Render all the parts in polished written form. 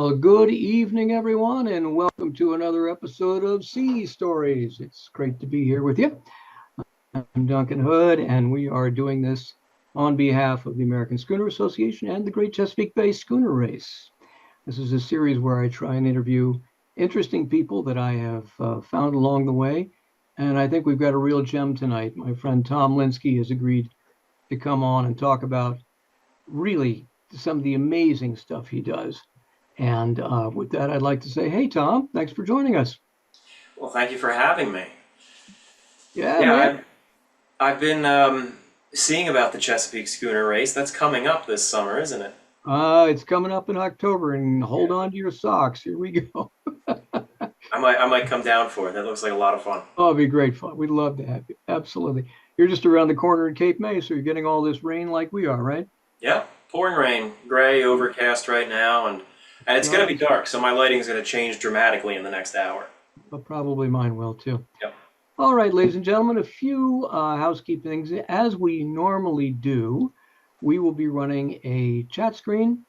Well, good evening, everyone, and welcome to another episode of Sea Stories. It's great to be here with you. I'm Duncan Hood, and we are doing this on behalf of the American Schooner Association and the Great Chesapeake Bay Schooner Race. This is a series where I try and interview interesting people that I have found along the way, and I think we've got a real gem tonight. My friend Tom Lynskey has agreed to come on and talk about really some of the amazing stuff he does. And with that, I'd like to say, hey, Tom, thanks for joining us. Well, thank you for having me. Yeah, Yeah, man. I've been seeing about the Chesapeake Schooner race. That's coming up this summer, isn't it? It's coming up in October, and hold Yeah. on to your socks. Here we go. I might come down for it. That looks like a lot of fun. Oh, it'd be great fun. We'd love to have you. Absolutely. You're just around the corner in Cape May, so you're getting all this rain like we are, right? Yeah, pouring rain, gray, overcast right now, and it's gonna be Nice. dark, so my lighting's gonna change dramatically in the next hour. Probably mine will too. Yep. All right, ladies and gentlemen, a few housekeeping things. As we normally do, we will be running a chat screen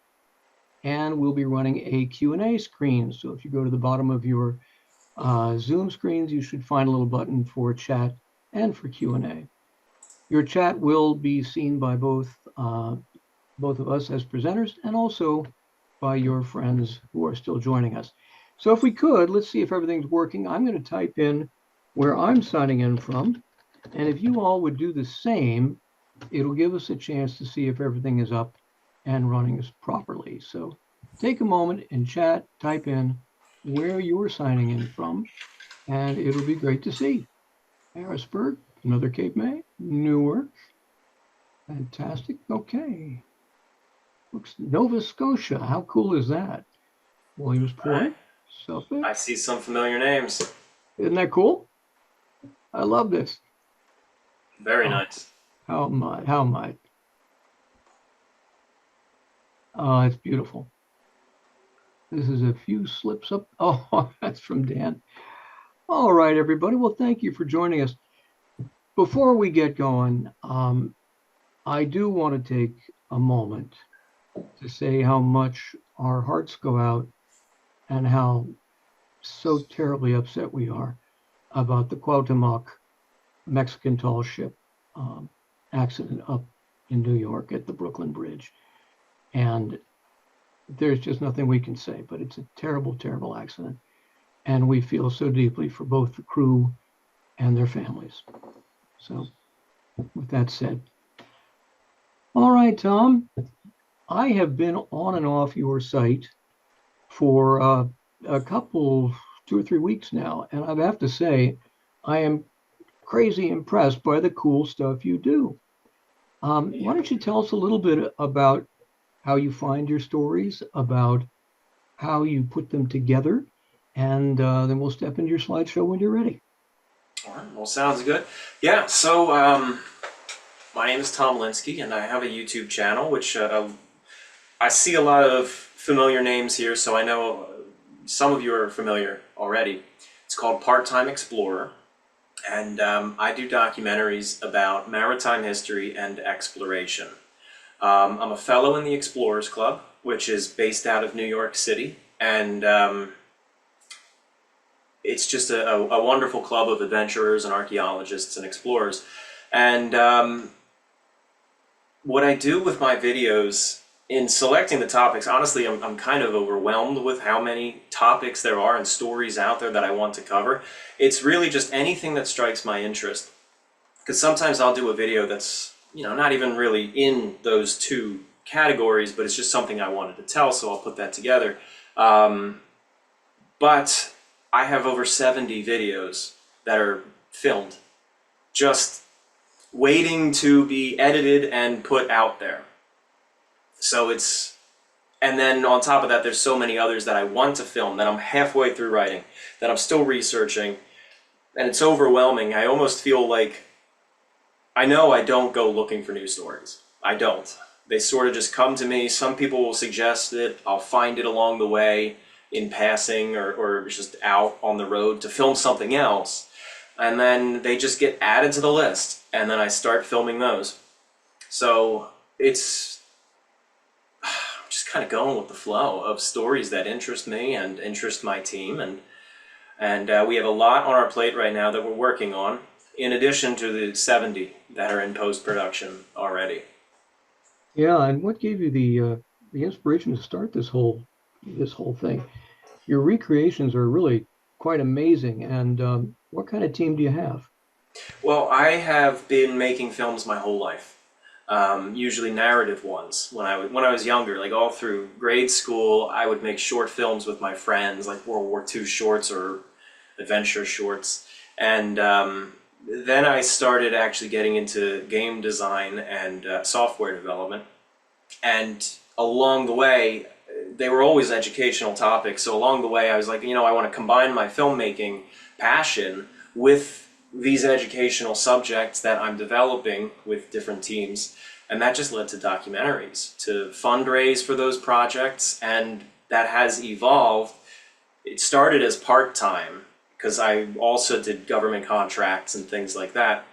and we'll be running a Q&A screen. So if you go to the bottom of your Zoom screens, you should find a little button for chat and for Q&A. Your chat will be seen by both of us as presenters and also by your friends who are still joining us. So if we could, let's see if everything's working. I'm going to type in where I'm signing in from. And if you all would do the same, it'll give us a chance to see if everything is up and running properly. So take a moment and chat, type in where you're signing in from, and it'll be great to see. Harrisburg, another Cape May, Newark, fantastic. Okay. Looks Nova Scotia. How cool is that? All right. Williamsport, Suffolk. I see some familiar names. Isn't that cool? I love this. Very Oh, nice. how am I? How am I? Oh, it's beautiful. This is a few slips up. Oh, that's from Dan. All right, everybody. Well, thank you for joining us. Before we get going, I do want to take a moment to say how much our hearts go out and how so terribly upset we are about the Cuauhtémoc Mexican tall ship accident up in New York at the Brooklyn Bridge. And there's just nothing we can say, but it's a terrible, terrible accident. And we feel so deeply for both the crew and their families. So, with that said, all right, Tom, I have been on and off your site for a couple, 2 or 3 weeks now, and I have to say, I am crazy impressed by the cool stuff you do. Why don't you tell us a little bit about how you find your stories, about how you put them together, and then we'll step into your slideshow when you're ready. All right. Well, sounds good. Yeah. So my name is Tom Lynskey, and I have a YouTube channel, which I see a lot of familiar names here, so I know some of you are familiar already. It's called Part-Time Explorer, and I do documentaries about maritime history and exploration. I'm a fellow in the Explorers Club, which is based out of New York City, and it's just a wonderful club of adventurers and archaeologists and explorers. And what I do with my videos in selecting the topics, honestly, I'm kind of overwhelmed with how many topics there are and stories out there that I want to cover. It's really just anything that strikes my interest. Because sometimes I'll do a video that's, not even really in those two categories, but it's just something I wanted to tell, so I'll put that together. But I have over 70 videos that are filmed, just waiting to be edited and put out there. So and then on top of that, there's so many others that I want to film that I'm halfway through writing, that I'm still researching, and it's overwhelming. I almost feel like, I know I don't go looking for new stories. I don't. They sort of just come to me. Some people will suggest it. I'll find it along the way in passing or just out on the road to film something else. And then they just get added to the list. And then I start filming those. So it's kind of going with the flow of stories that interest me and interest my team. And we have a lot on our plate right now that we're working on, in addition to the 70 that are in post-production already. Yeah, and what gave you the inspiration to start this whole thing? Your recreations are really quite amazing. And what kind of team do you have? Well, I have been making films my whole life, usually narrative ones. When I was younger, like all through grade school, I would make short films with my friends, like World War II shorts or adventure shorts. And then I started actually getting into game design and software development. And along the way, they were always educational topics. So along the way, I was like, I want to combine my filmmaking passion with these educational subjects that I'm developing with different teams. And that just led to documentaries, to fundraise for those projects. And that has evolved. It started as part-time because I also did government contracts and things like that.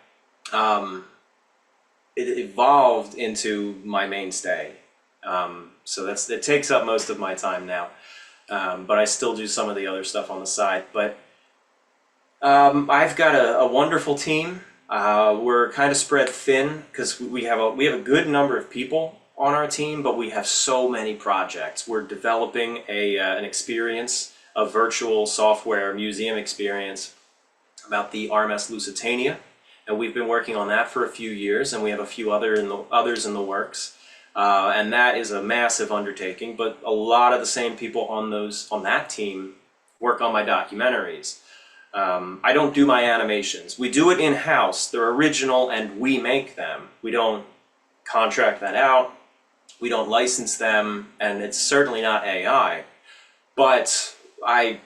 It evolved into my mainstay. So it takes up most of my time now. But I still do some of the other stuff on the side. But I've got a wonderful team. We're kind of spread thin because we have a good number of people on our team, but we have so many projects. We're developing an experience, a virtual software museum experience about the RMS Lusitania, and we've been working on that for a few years, and we have a few others in the works. And that is a massive undertaking, but a lot of the same people on that team work on my documentaries. I don't do my animations. We do it in-house. They're original and we make them. We don't contract that out. We don't license them, and it's certainly not AI. But I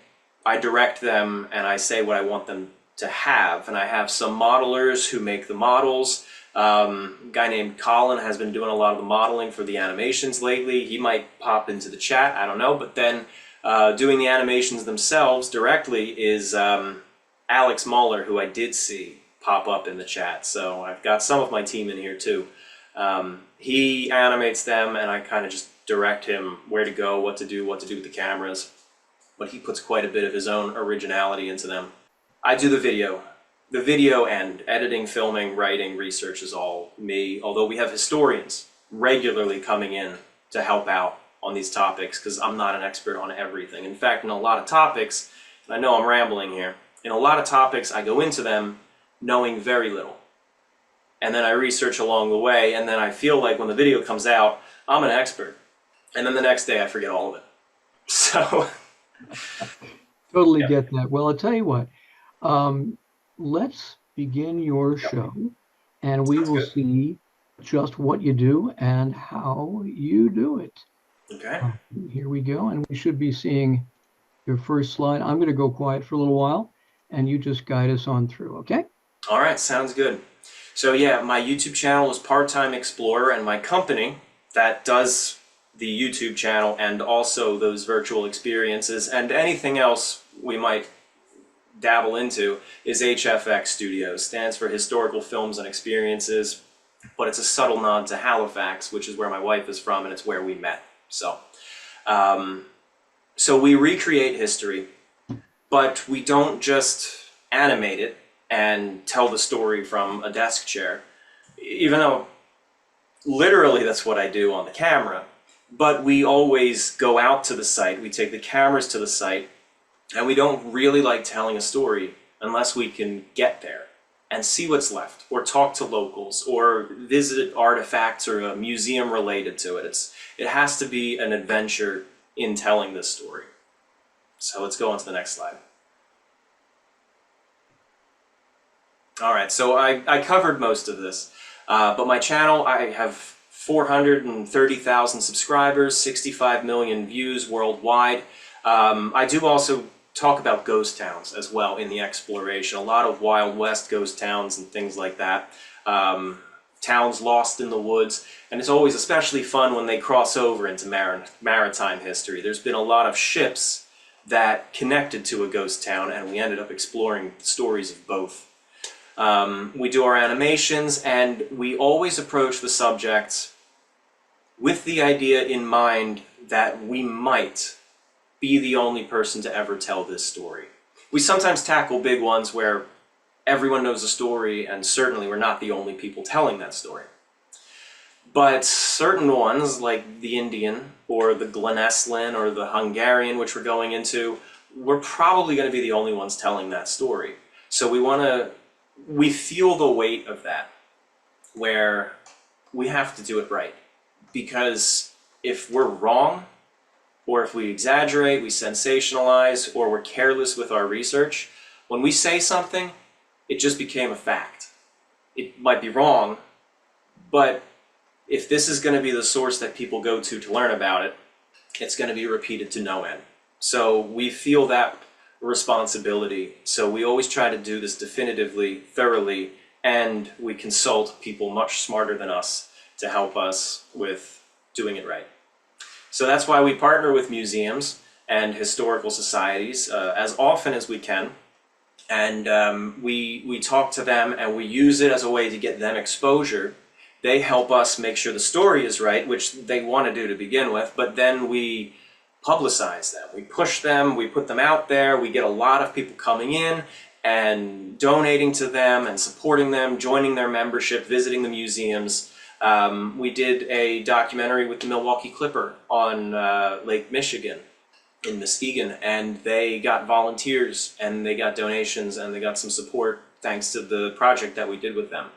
direct them and I say what I want them to have. And I have some modelers who make the models. A guy named Colin has been doing a lot of the modeling for the animations lately. He might pop into the chat, I don't know. But then doing the animations themselves directly is Alex Muller, who I did see pop up in the chat. So I've got some of my team in here too. He animates them and I kind of just direct him where to go, what to do with the cameras. But he puts quite a bit of his own originality into them. I do the video. The video and editing, filming, writing, research is all me, although we have historians regularly coming in to help out on these topics because I'm not an expert on everything. In fact, in a lot of topics, and I know I'm rambling here, in a lot of topics I go into them knowing very little. And then I research along the way, and then I feel like when the video comes out, I'm an expert. And then the next day I forget all of it. So... Totally Yeah. get that. Well, I'll tell you what. Let's begin your show, and we Sounds will good. see just what you do and how you do it. Okay. Here we go, and we should be seeing your first slide. I'm going to go quiet for a little while, and you just guide us on through, okay? All right, sounds good. So yeah, my YouTube channel is Part-Time Explorer, and my company that does the YouTube channel and also those virtual experiences and anything else we might dabble into is HFX Studios. Stands for Historical Films and Experiences, but it's a subtle nod to Halifax, which is where my wife is from, and it's where we met. So we recreate history, but we don't just animate it and tell the story from a desk chair, even though literally that's what I do on the camera. But we always go out to the site, we take the cameras to the site, and we don't really like telling a story unless we can get there and see what's left, or talk to locals, or visit artifacts or a museum related to it. It has to be an adventure in telling this story. So let's go on to the next slide. All right, so I covered most of this, but my channel, I have 430,000 subscribers, 65 million views worldwide. I do also talk about ghost towns as well in the exploration. A lot of Wild West ghost towns and things like that. Towns lost in the woods. And it's always especially fun when they cross over into maritime history. There's been a lot of ships that connected to a ghost town, and we ended up exploring stories of both. We do our animations, and we always approach the subjects with the idea in mind that we might be the only person to ever tell this story. We sometimes tackle big ones where everyone knows the story, and certainly we're not the only people telling that story. But certain ones, like the Indian, or the Gleneslin, or the Hungarian, which we're going into, we're probably going to be the only ones telling that story. So we feel the weight of that, where we have to do it right. Because if we're wrong, or if we exaggerate, we sensationalize, or we're careless with our research, when we say something, it just became a fact. It might be wrong, but if this is going to be the source that people go to learn about it, it's going to be repeated to no end. So we feel that responsibility. So we always try to do this definitively, thoroughly, and we consult people much smarter than us to help us with doing it right. So that's why we partner with museums and historical societies as often as we can. And we talk to them, and we use it as a way to get them exposure. They help us make sure the story is right, which they want to do to begin with, but then we publicize them. We push them, we put them out there, we get a lot of people coming in and donating to them and supporting them, joining their membership, visiting the museums. We did a documentary with the Milwaukee Clipper on Lake Michigan in Muskegon, and they got volunteers and they got donations and they got some support thanks to the project that we did with them.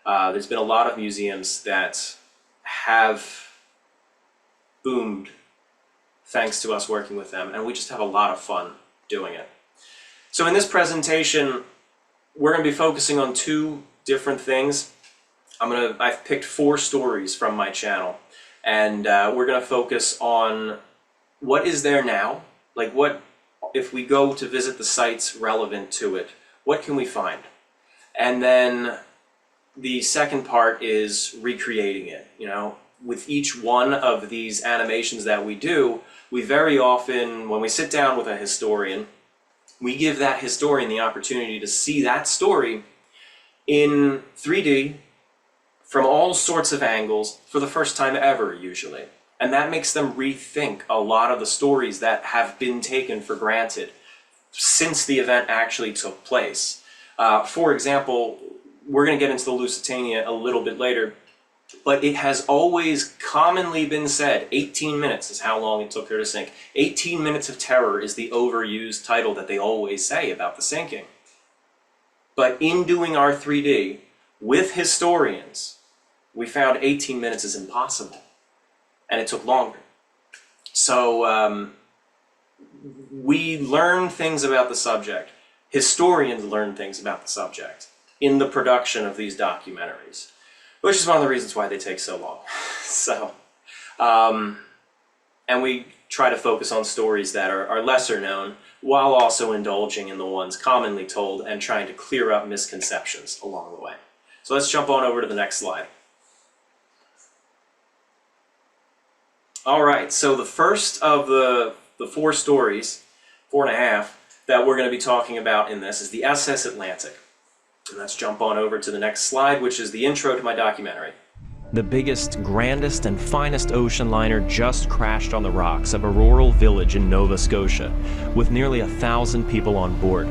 There's been a lot of museums that have boomed thanks to us working with them, and we just have a lot of fun doing it. So in this presentation, we're going to be focusing on two different things. I've picked 4 stories from my channel, and we're going to focus on what is there now, like what, if we go to visit the sites relevant to it, what can we find? And then the second part is recreating it. You know, with each one of these animations that we do, we very often, when we sit down with a historian, we give that historian the opportunity to see that story in 3D from all sorts of angles for the first time ever, usually. And that makes them rethink a lot of the stories that have been taken for granted since the event actually took place. For example, we're going to get into the Lusitania a little bit later, but it has always commonly been said 18 minutes is how long it took her to sink. 18 minutes of terror is the overused title that they always say about the sinking. But in doing our 3D with historians, we found 18 minutes is impossible, and it took longer. So we learn things about the subject. Historians learn things about the subject in the production of these documentaries, which is one of the reasons why they take so long. So, and we try to focus on stories that are lesser known, while also indulging in the ones commonly told and trying to clear up misconceptions along the way. So let's jump on over to the next slide. All right, so the first of the 4 stories, 4.5, that we're going to be talking about in this is the SS Atlantic. And let's jump on over to the next slide, which is the intro to my documentary. The biggest, grandest, and finest ocean liner just crashed on the rocks of a rural village in Nova Scotia, with nearly 1,000 people on board.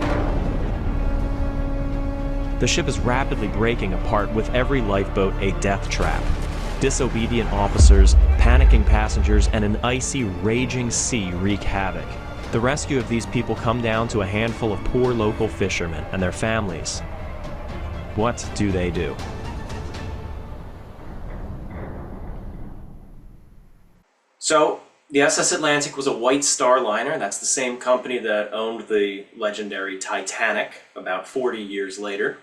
The ship is rapidly breaking apart, with every lifeboat a death trap. Disobedient officers, panicking passengers, and an icy, raging sea wreak havoc. The rescue of these people come down to a handful of poor local fishermen and their families. What do they do? So the SS Atlantic was a White Star liner. That's the same company that owned the legendary Titanic about 40 years later.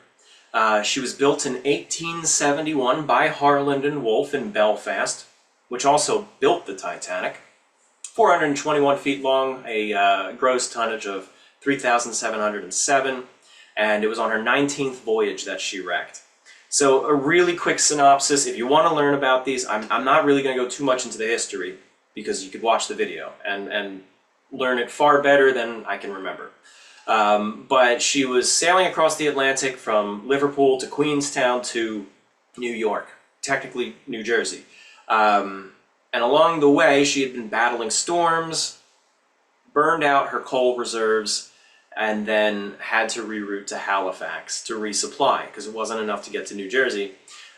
She was built in 1871 by Harland and Wolff in Belfast, which also built the Titanic. 421 feet long, a gross tonnage of 3,707, and it was on her 19th voyage that she wrecked. So a really quick synopsis. If you want to learn about these, I'm not really going to go too much into the history, because you could watch the video and learn it far better than I can remember. But she was sailing across the Atlantic from Liverpool to Queenstown to New York, technically New Jersey. And along the way, she had been battling storms, burned out her coal reserves, and then had to reroute to Halifax to resupply because it wasn't enough to get to New Jersey.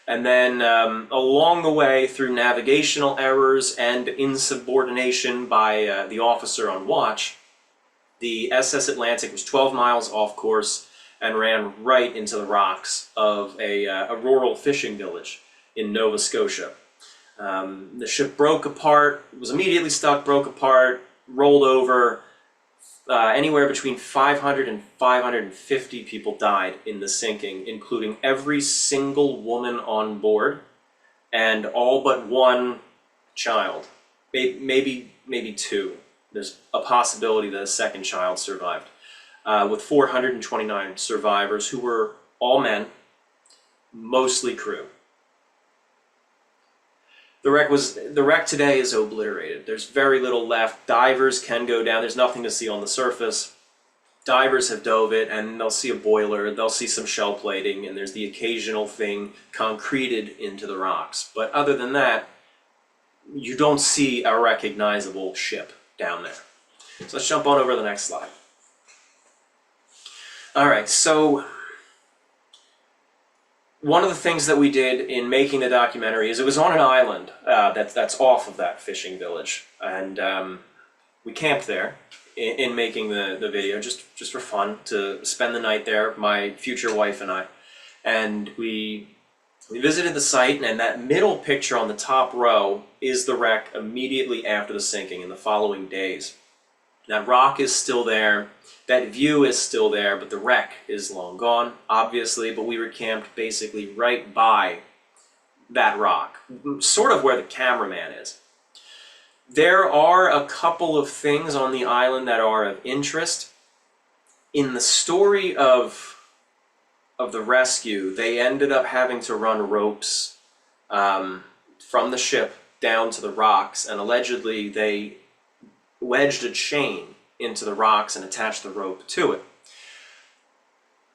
And then along the way, through navigational errors and insubordination by the officer on watch, the SS Atlantic was 12 miles off course and ran right into the rocks of a rural fishing village in Nova Scotia. The ship broke apart, was immediately stuck, broke apart, rolled over. Anywhere between 500 and 550 people died in the sinking, including every single woman on board and all but one child, maybe two. There's a possibility that a second child survived, with 429 survivors who were all men, mostly crew. The wreck today is obliterated. There's very little left. Divers can go down. There's nothing to see on the surface. Divers have dove it, and they'll see a boiler, they'll see some shell plating, and there's the occasional thing concreted into the rocks. But other than that, you don't see a recognizable ship down there. So let's jump on over to the next slide. All right, so one of the things that we did in making the documentary is it was on an island that's off of that fishing village, and we camped there in making the video just for fun, to spend the night there, my future wife and I. And we visited the site, and that middle picture on the top row is the wreck immediately after the sinking in the following days. That rock is still there, that view is still there, but the wreck is long gone, obviously, but we were camped basically right by that rock, sort of where the cameraman is. There are a couple of things on the island that are of interest. In the story of the rescue, they ended up having to run ropes from the ship down to the rocks, and allegedly they wedged a chain into the rocks and attached the rope to it.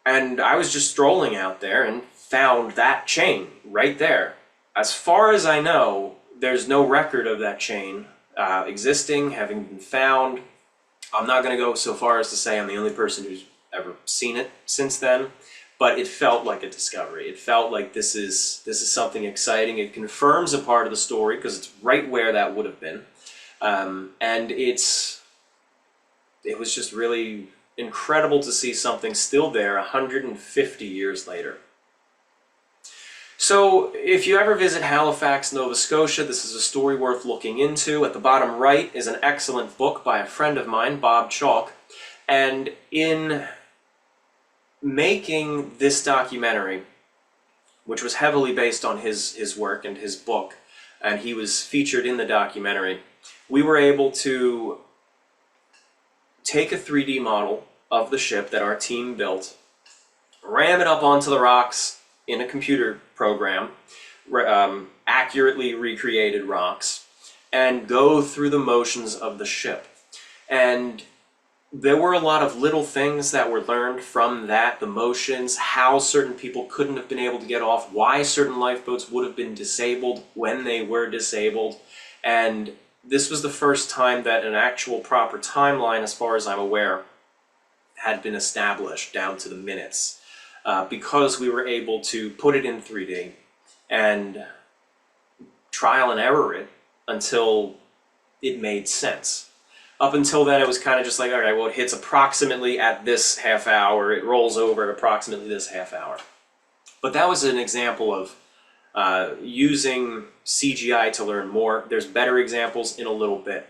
And I was just strolling out there and found that chain right there. As far as I know, there's no record of that chain existing, having been found. I'm not going to go so far as to say I'm the only person who's ever seen it since then, but it felt like a discovery. It felt like this is something exciting. It confirms a part of the story because it's right where that would have been. And it was just really incredible to see something still there 150 years later. So if you ever visit Halifax, Nova Scotia, this is a story worth looking into. At the bottom right is an excellent book by a friend of mine, Bob Chalk. And in making this documentary, which was heavily based on his work and his book, and he was featured in the documentary, we were able to take a 3D model of the ship that our team built, ram it up onto the rocks in a computer program, accurately recreated rocks, and go through the motions of the ship. And there were a lot of little things that were learned from that, the motions, how certain people couldn't have been able to get off, why certain lifeboats would have been disabled when they were disabled. And this was the first time that an actual proper timeline, as far as I'm aware, had been established down to the minutes, because we were able to put it in 3D and trial and error it until it made sense. Up until then, it was kind of just like, all right, well, it hits approximately at this half hour, it rolls over at approximately this half hour. But that was an example of using CGI to learn more. There's better examples in a little bit.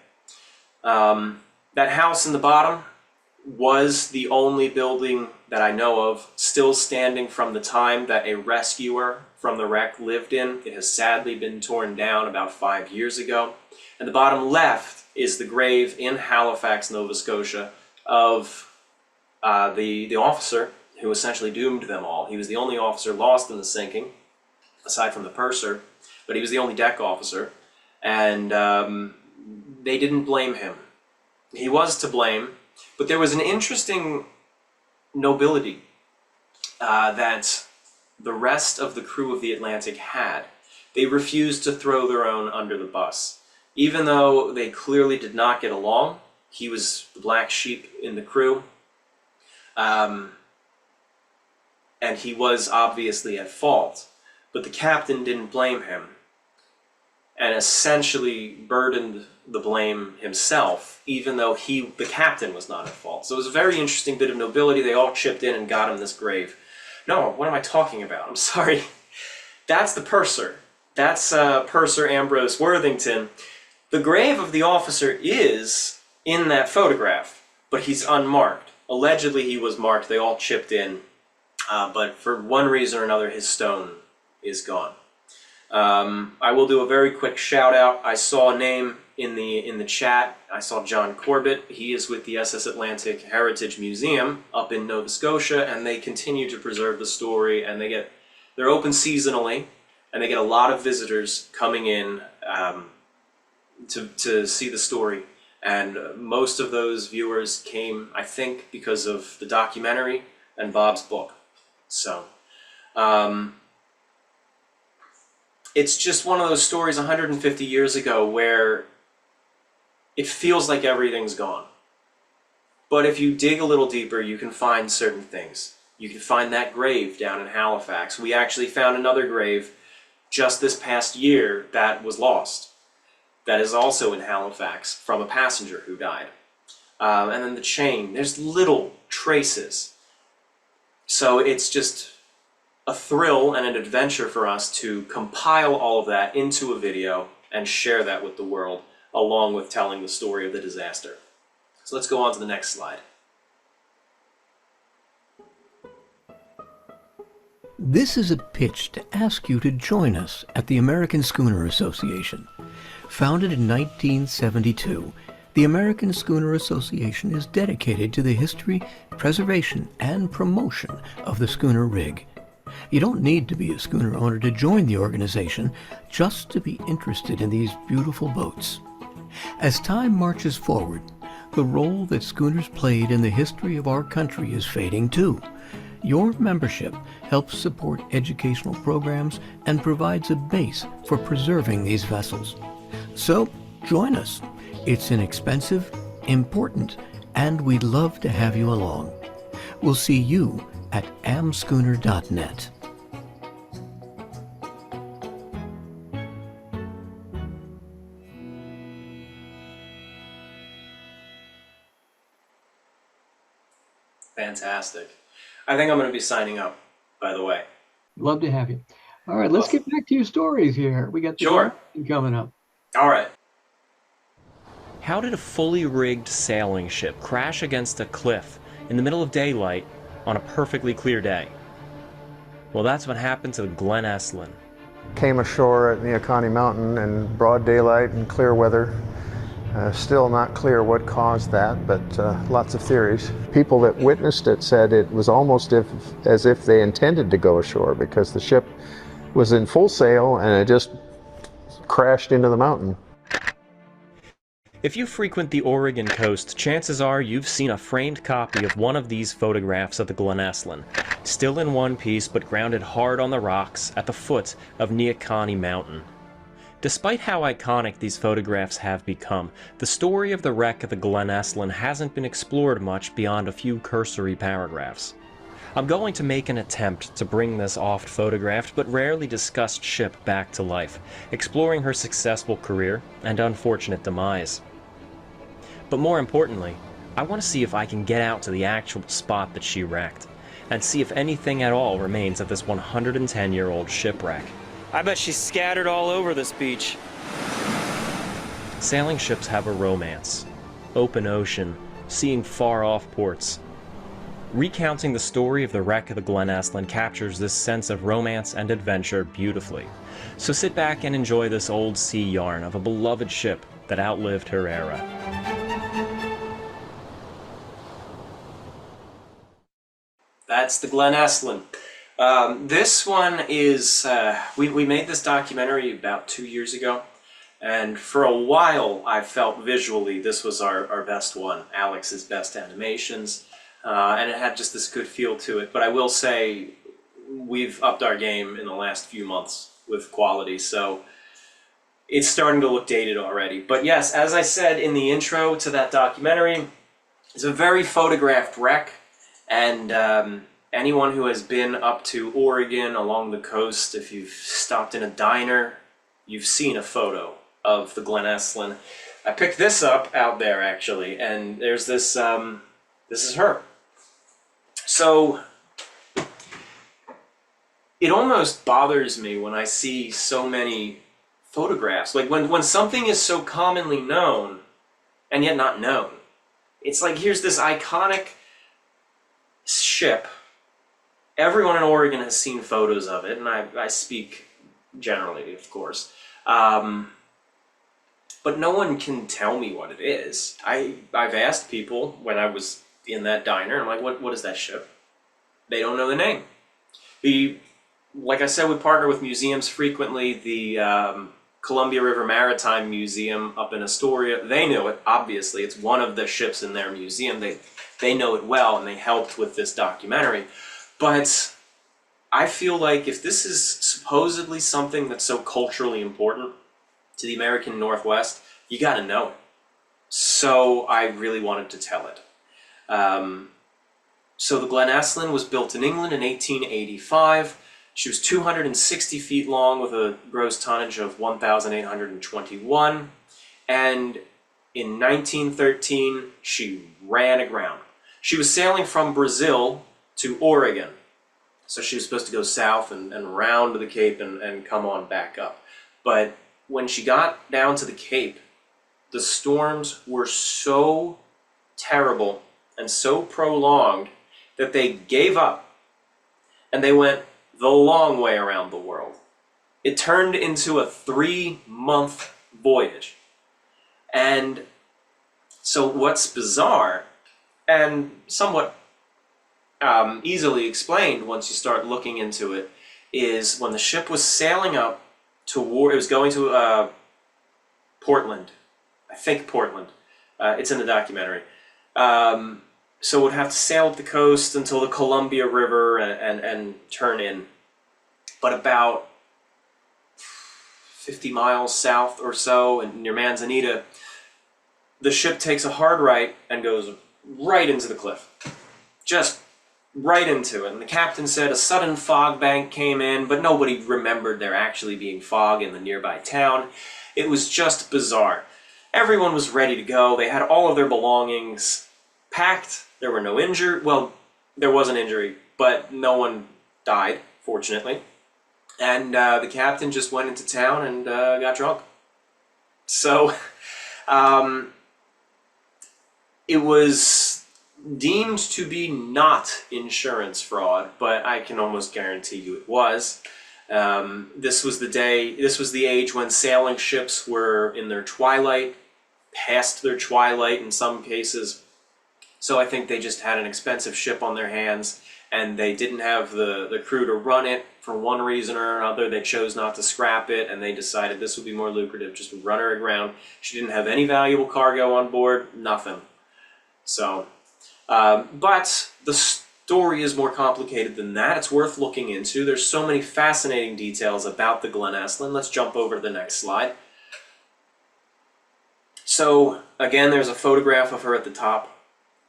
That house in the bottom was the only building that I know of still standing from the time that a rescuer from the wreck lived in. It has sadly been torn down about 5 years ago. And the bottom left is the grave in Halifax, Nova Scotia, of the officer who essentially doomed them all. He was the only officer lost in the sinking, aside from the purser, but he was the only deck officer, and they didn't blame him. He was to blame, but there was an interesting nobility that the rest of the crew of the Atlantic had. They refused to throw their own under the bus. Even though they clearly did not get along, he was the black sheep in the crew, and he was obviously at fault, but the captain didn't blame him, and essentially burdened the blame himself, even though the captain was not at fault. So it was a very interesting bit of nobility. They all chipped in and got him this grave. No, what am I talking about? I'm sorry. That's the purser. That's Purser Ambrose Worthington. The grave of the officer is in that photograph, but he's unmarked. Allegedly he was marked. They all chipped in, but for one reason or another, his stone is gone. I will do a very quick shout out. I saw a name in the chat. I saw John Corbett. He is with the SS Atlantic Heritage Museum up in Nova Scotia, and they continue to preserve the story, and they're open seasonally, and they get a lot of visitors coming in to see the story. And most of those viewers came, I think, because of the documentary and Bob's book. So it's just one of those stories 150 years ago where it feels like everything's gone. But if you dig a little deeper, you can find certain things. You can find that grave down in Halifax. We actually found another grave just this past year that was lost. That is also in Halifax from a passenger who died. And then the chain, there's little traces. So it's just a thrill and an adventure for us to compile all of that into a video and share that with the world, along with telling the story of the disaster. So let's go on to the next slide. This is a pitch to ask you to join us at the American Schooner Association. Founded in 1972, the American Schooner Association is dedicated to the history, preservation, and promotion of the schooner rig. You don't need to be a schooner owner to join the organization, just to be interested in these beautiful boats. As time marches forward, the role that schooners played in the history of our country is fading too. Your membership helps support educational programs and provides a base for preserving these vessels. So, join us. It's inexpensive, important, and we'd love to have you along. We'll see you at amschooner.net. Fantastic. I think I'm going to be signing up, by the way. Love to have you. All right, let's get back to your stories here. We got the Sure. coming up. All right. How did a fully rigged sailing ship crash against a cliff in the middle of daylight on a perfectly clear day? Well, that's what happened to the Glen Eslyn. Came ashore at Neocani Mountain in broad daylight and clear weather. Still not clear what caused that, but lots of theories. People that witnessed it said it was almost as if they intended to go ashore, because the ship was in full sail and it just crashed into the mountain. If you frequent the Oregon coast, chances are you've seen a framed copy of one of these photographs of the Glen Eslyn, still in one piece but grounded hard on the rocks at the foot of Neocani Mountain. Despite how iconic these photographs have become, the story of the wreck of the Glen Eslyn hasn't been explored much beyond a few cursory paragraphs. I'm going to make an attempt to bring this oft-photographed but rarely discussed ship back to life, exploring her successful career and unfortunate demise. But more importantly, I want to see if I can get out to the actual spot that she wrecked, and see if anything at all remains of this 110-year-old shipwreck. I bet she's scattered all over this beach. Sailing ships have a romance. Open ocean, seeing far-off ports. Recounting the story of the wreck of the Glen Eslyn captures this sense of romance and adventure beautifully. So sit back and enjoy this old sea yarn of a beloved ship that outlived her era. That's the Glen Eslyn. This one is, we made this documentary about 2 years ago, and for a while I felt visually this was our best one, Alex's best animations, and it had just this good feel to it. But I will say we've upped our game in the last few months with quality, so it's starting to look dated already. But yes, as I said in the intro to that documentary, it's a very photographed wreck, and anyone who has been up to Oregon along the coast, if you've stopped in a diner, you've seen a photo of the Glen Eslin. I picked this up out there actually, and there's this, this is her. So it almost bothers me when I see so many photographs. Like when something is so commonly known and yet not known. It's like, here's this iconic ship. Everyone in Oregon has seen photos of it, and I speak generally, of course. But no one can tell me what it is. I've asked people when I was in that diner, I'm like, what is that ship? They don't know the name. Like I said, we partner with museums frequently. The Columbia River Maritime Museum up in Astoria, they know it, obviously. It's one of the ships in their museum. They know it well, and they helped with this documentary. But I feel like if this is supposedly something that's so culturally important to the American Northwest, you gotta know it. So I really wanted to tell it. So the Glen Eslin was built in England in 1885. She was 260 feet long with a gross tonnage of 1,821. And in 1913, she ran aground. She was sailing from Brazil to Oregon. So she was supposed to go south and round the Cape and come on back up. But when she got down to the Cape, the storms were so terrible and so prolonged that they gave up and they went the long way around the world. It turned into a 3-month voyage. And so what's bizarre and somewhat easily explained once you start looking into it is when the ship was sailing up toward, it was going to Portland. I think Portland. It's in the documentary. So it would have to sail up the coast until the Columbia River and turn in. But about 50 miles south or so, and near Manzanita, the ship takes a hard right and goes right into the cliff. Just right into it. And the captain said a sudden fog bank came in, but nobody remembered there actually being fog in the nearby town. It was just bizarre. Everyone was ready to go. They had all of their belongings packed. There were no injured. Well, there was an injury, but no one died, fortunately. And the captain just went into town and got drunk. So it was deemed to be not insurance fraud, but I can almost guarantee you it was. This was the age when sailing ships were in their twilight, past their twilight in some cases. So I think they just had an expensive ship on their hands, and they didn't have the crew to run it for one reason or another. They chose not to scrap it, and they decided this would be more lucrative, just to run her aground. She didn't have any valuable cargo on board, nothing. So, but the story is more complicated than that. It's worth looking into. There's so many fascinating details about the Glen Eslin. Let's jump over to the next slide. So, again, there's a photograph of her at the top.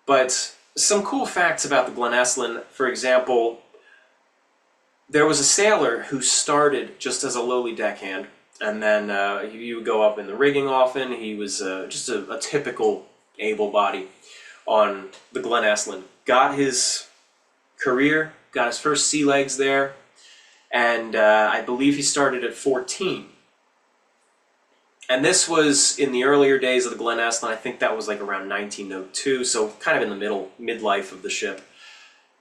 But some cool facts about the Glen Eslin, for example, there was a sailor who started just as a lowly deckhand, and then he would go up in the rigging often. He was just a typical able body on the Glen Eslin. Got his career, got his first sea legs there, and I believe he started at 14. And this was in the earlier days of the Glen Eslin. I think that was like around 1902, so kind of in the midlife of the ship.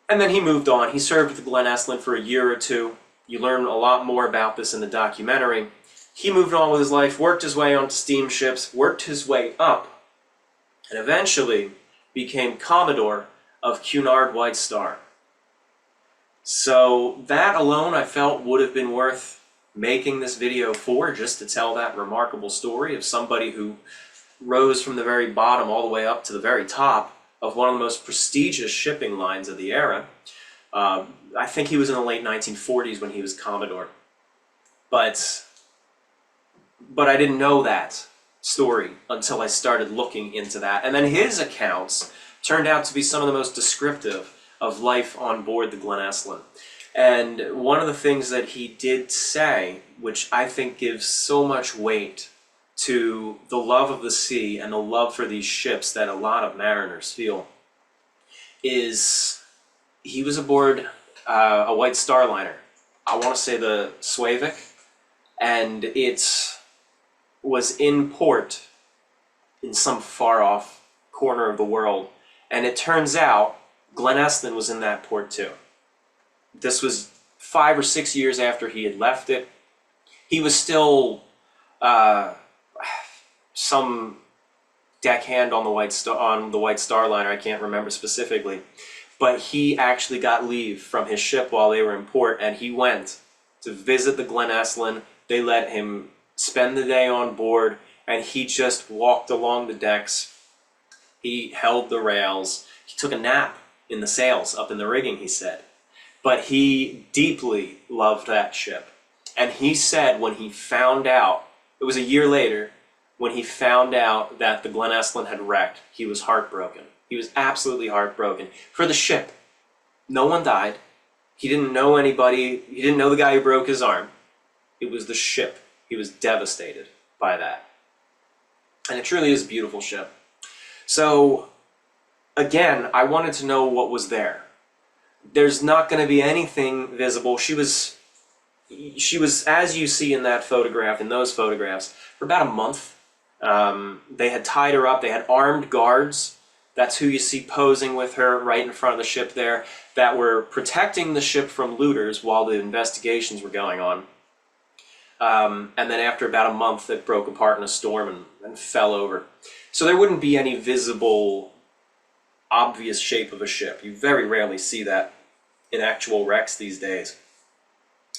And then he moved on. He served with the Glen Eslin for a year or two. You learn a lot more about this in the documentary. He moved on with his life, worked his way onto steamships, worked his way up, and eventually became Commodore of Cunard White Star. So that alone I felt would have been worth making this video for, just to tell that remarkable story of somebody who rose from the very bottom all the way up to the very top of one of the most prestigious shipping lines of the era. I think he was in the late 1940s when he was Commodore. But But I didn't know that story until I started looking into that. And then his accounts turned out to be some of the most descriptive of life on board the Glenesslan. And one of the things that he did say, which I think gives so much weight to the love of the sea and the love for these ships that a lot of mariners feel, is he was aboard a White Star Liner. I want to say the Swavik, and it was in port in some far-off corner of the world. And it turns out Glenesslan was in that port too. This was 5 or 6 years after he had left it. He was still some deckhand on the White Star Liner. I can't remember specifically, but he actually got leave from his ship while they were in port, and he went to visit the Glenesslan. They let him spend the day on board, and he just walked along the decks. He held the rails. He took a nap in the sails up in the rigging, he said. But he deeply loved that ship. And he said when he found out, it was a year later, when he found out that the Glenesslan had wrecked, he was heartbroken. He was absolutely heartbroken. For the ship, no one died. He didn't know anybody. He didn't know the guy who broke his arm. It was the ship. He was devastated by that. And it truly is a beautiful ship. So, again, I wanted to know what was there. There's not going to be anything visible. She was, as you see in that photograph, in those photographs, for about a month. They had tied her up. They had armed guards. That's who you see posing with her right in front of the ship there, that were protecting the ship from looters while the investigations were going on. And then after about a month, it broke apart in a storm and fell over. So there wouldn't be any visible, obvious shape of a ship. You very rarely see that in actual wrecks these days.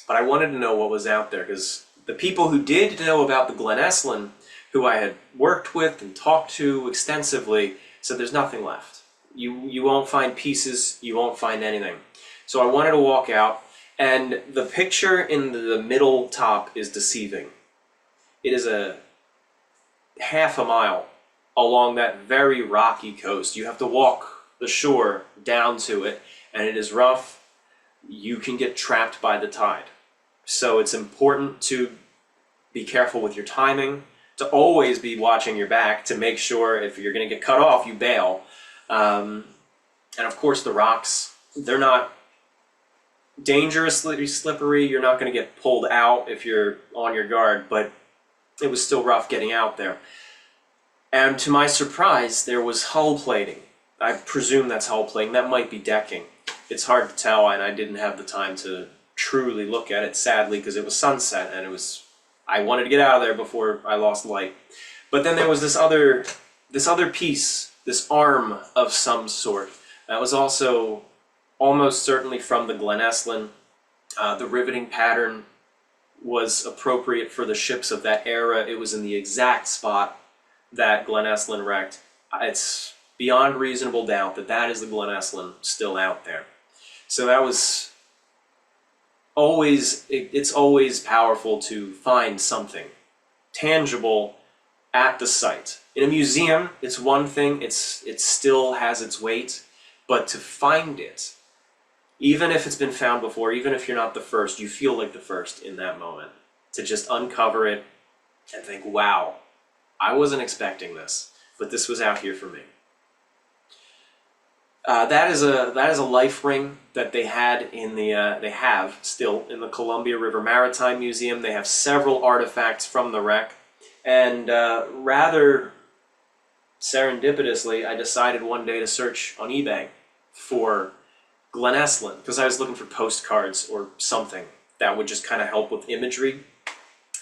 But I wanted to know what was out there, because the people who did know about the Glenesslan, who I had worked with and talked to extensively, said there's nothing left. You won't find pieces, you won't find anything. So I wanted to walk out, and the picture in the middle top is deceiving. It is a half a mile along that very rocky coast. You have to walk the shore down to it, and it is rough. You can get trapped by the tide. So it's important to be careful with your timing, to always be watching your back to make sure if you're going to get cut off, you bail. And of course the rocks, they're not dangerously slippery. You're not going to get pulled out if you're on your guard, but it was still rough getting out there. And to my surprise, there was hull plating. I presume that's hull plating. That might be decking. It's hard to tell, and I didn't have the time to truly look at it, sadly, because it was sunset, and I wanted to get out of there before I lost light. But then there was this other piece, this arm of some sort, that was also almost certainly from the Glenesslan. The riveting pattern was appropriate for the ships of that era. It was in the exact spot that Glenesslan wrecked. It's beyond reasonable doubt that that is the Glenesslan still out there. So that was always, it's always powerful to find something tangible at the site. In a museum, it's one thing, it still has its weight, but to find it, even if it's been found before, even if you're not the first, you feel like the first in that moment. To just uncover it and think, wow, I wasn't expecting this, but this was out here for me. That is a life ring that they had in the they have still in the Columbia River Maritime Museum. They have several artifacts from the wreck, and rather serendipitously, I decided one day to search on eBay for Glenesslan, because I was looking for postcards or something that would just kind of help with imagery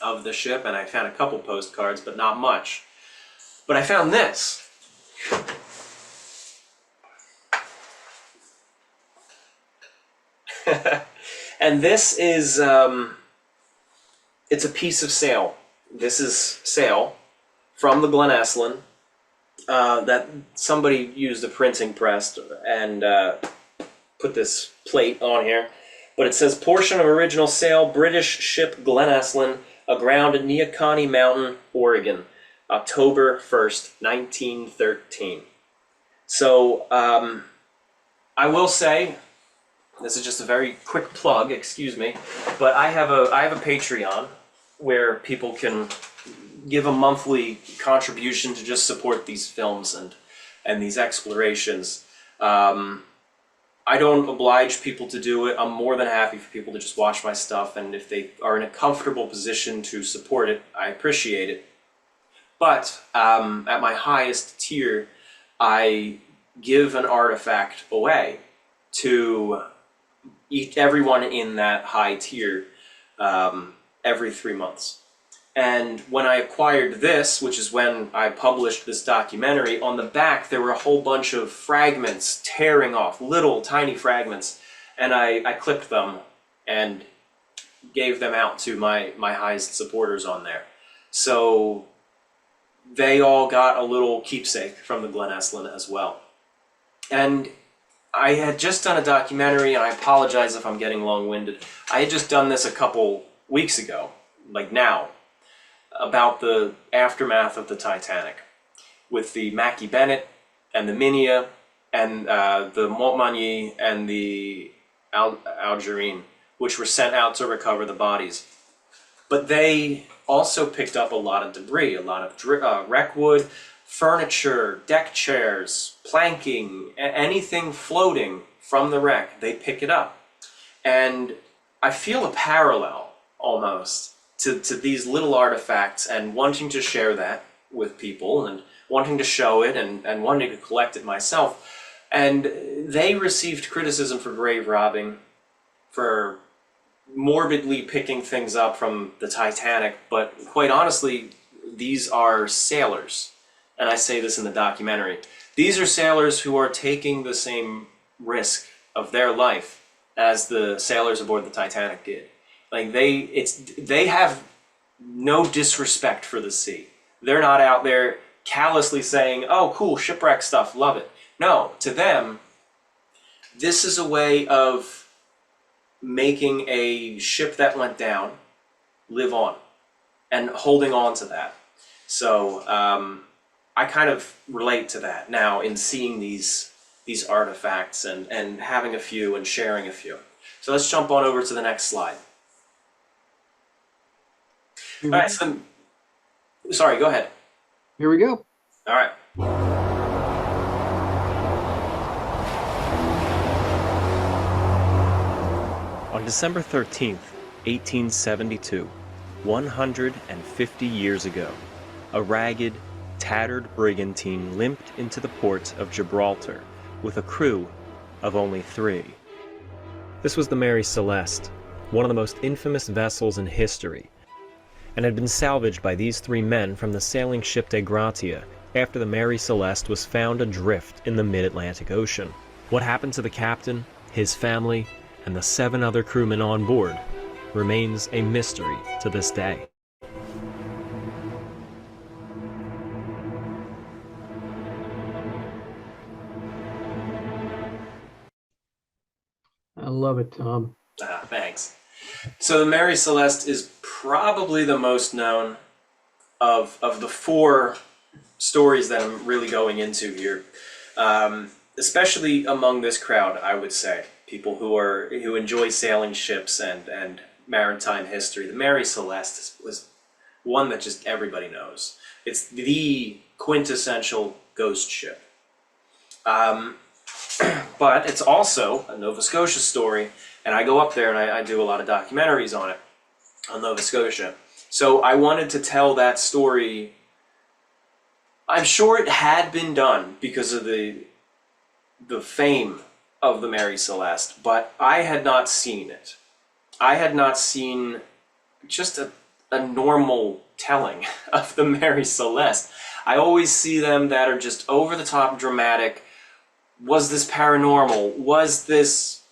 of the ship, and I found a couple postcards, but not much. But I found this. And this is, it's a piece of sail. This is sail from the Glenesslan that somebody used a printing press and put this plate on here. But it says, portion of original sail, British ship Glenesslan, aground at Neocony Mountain, Oregon, October 1st, 1913. So I will say, this is just a very quick plug, excuse me, but I have a Patreon where people can give a monthly contribution to just support these films and these explorations. I don't oblige people to do it. I'm more than happy for people to just watch my stuff, and if they are in a comfortable position to support it, I appreciate it. But at my highest tier, I give an artifact away to everyone in that high tier every 3 months. And when I acquired this, which is when I published this documentary, on the back there were a whole bunch of fragments tearing off, little tiny fragments, and I clipped them and gave them out to my highest supporters on there. So they all got a little keepsake from the Glen Estlin as well. And I had just done a documentary, and I apologize if I'm getting long-winded. I had just done this a couple weeks ago, like now, about the aftermath of the Titanic, with the Mackie Bennett and the Minia and the Montmagny and the Algerine, which were sent out to recover the bodies. But they also picked up a lot of debris, a lot of wreck wood, furniture, deck chairs, planking, anything floating from the wreck, they pick it up. And I feel a parallel, almost, to these little artifacts, and wanting to share that with people, and wanting to show it, and wanting to collect it myself. And they received criticism for grave robbing, for morbidly picking things up from the Titanic, but quite honestly, these are sailors. And I say this in the documentary. These are sailors who are taking the same risk of their life as the sailors aboard the Titanic did. Like they have no disrespect for the sea. They're not out there callously saying, "Oh, cool, shipwreck stuff, love it." No, to them, this is a way of making a ship that went down live on, and holding on to that. So I kind of relate to that now in seeing these artifacts and having a few and sharing a few. So let's jump on over to the next slide. All right, so sorry, go ahead. Here we go. All right. On December 13th, 1872, 150 years ago, a ragged, tattered brigantine limped into the port of Gibraltar with a crew of only 3. This was the Mary Celeste, one of the most infamous vessels in history, and had been salvaged by these 3 men from the sailing ship De Gratia after the Mary Celeste was found adrift in the mid-Atlantic Ocean. What happened to the captain, his family, and the 7 other crewmen on board remains a mystery to this day. I love it, Tom. Thanks. So the Mary Celeste is probably the most known of the 4 stories that I'm really going into here, especially among this crowd. I would say people who enjoy sailing ships and maritime history. The Mary Celeste was one that just everybody knows. It's the quintessential ghost ship. But it's also a Nova Scotia story, and I go up there and I do a lot of documentaries on it, on Nova Scotia. So I wanted to tell that story. I'm sure it had been done because of the fame of the Mary Celeste, but I had not seen it. I had not seen just a normal telling of the Mary Celeste. I always see them that are just over-the-top dramatic. Was this paranormal? Was this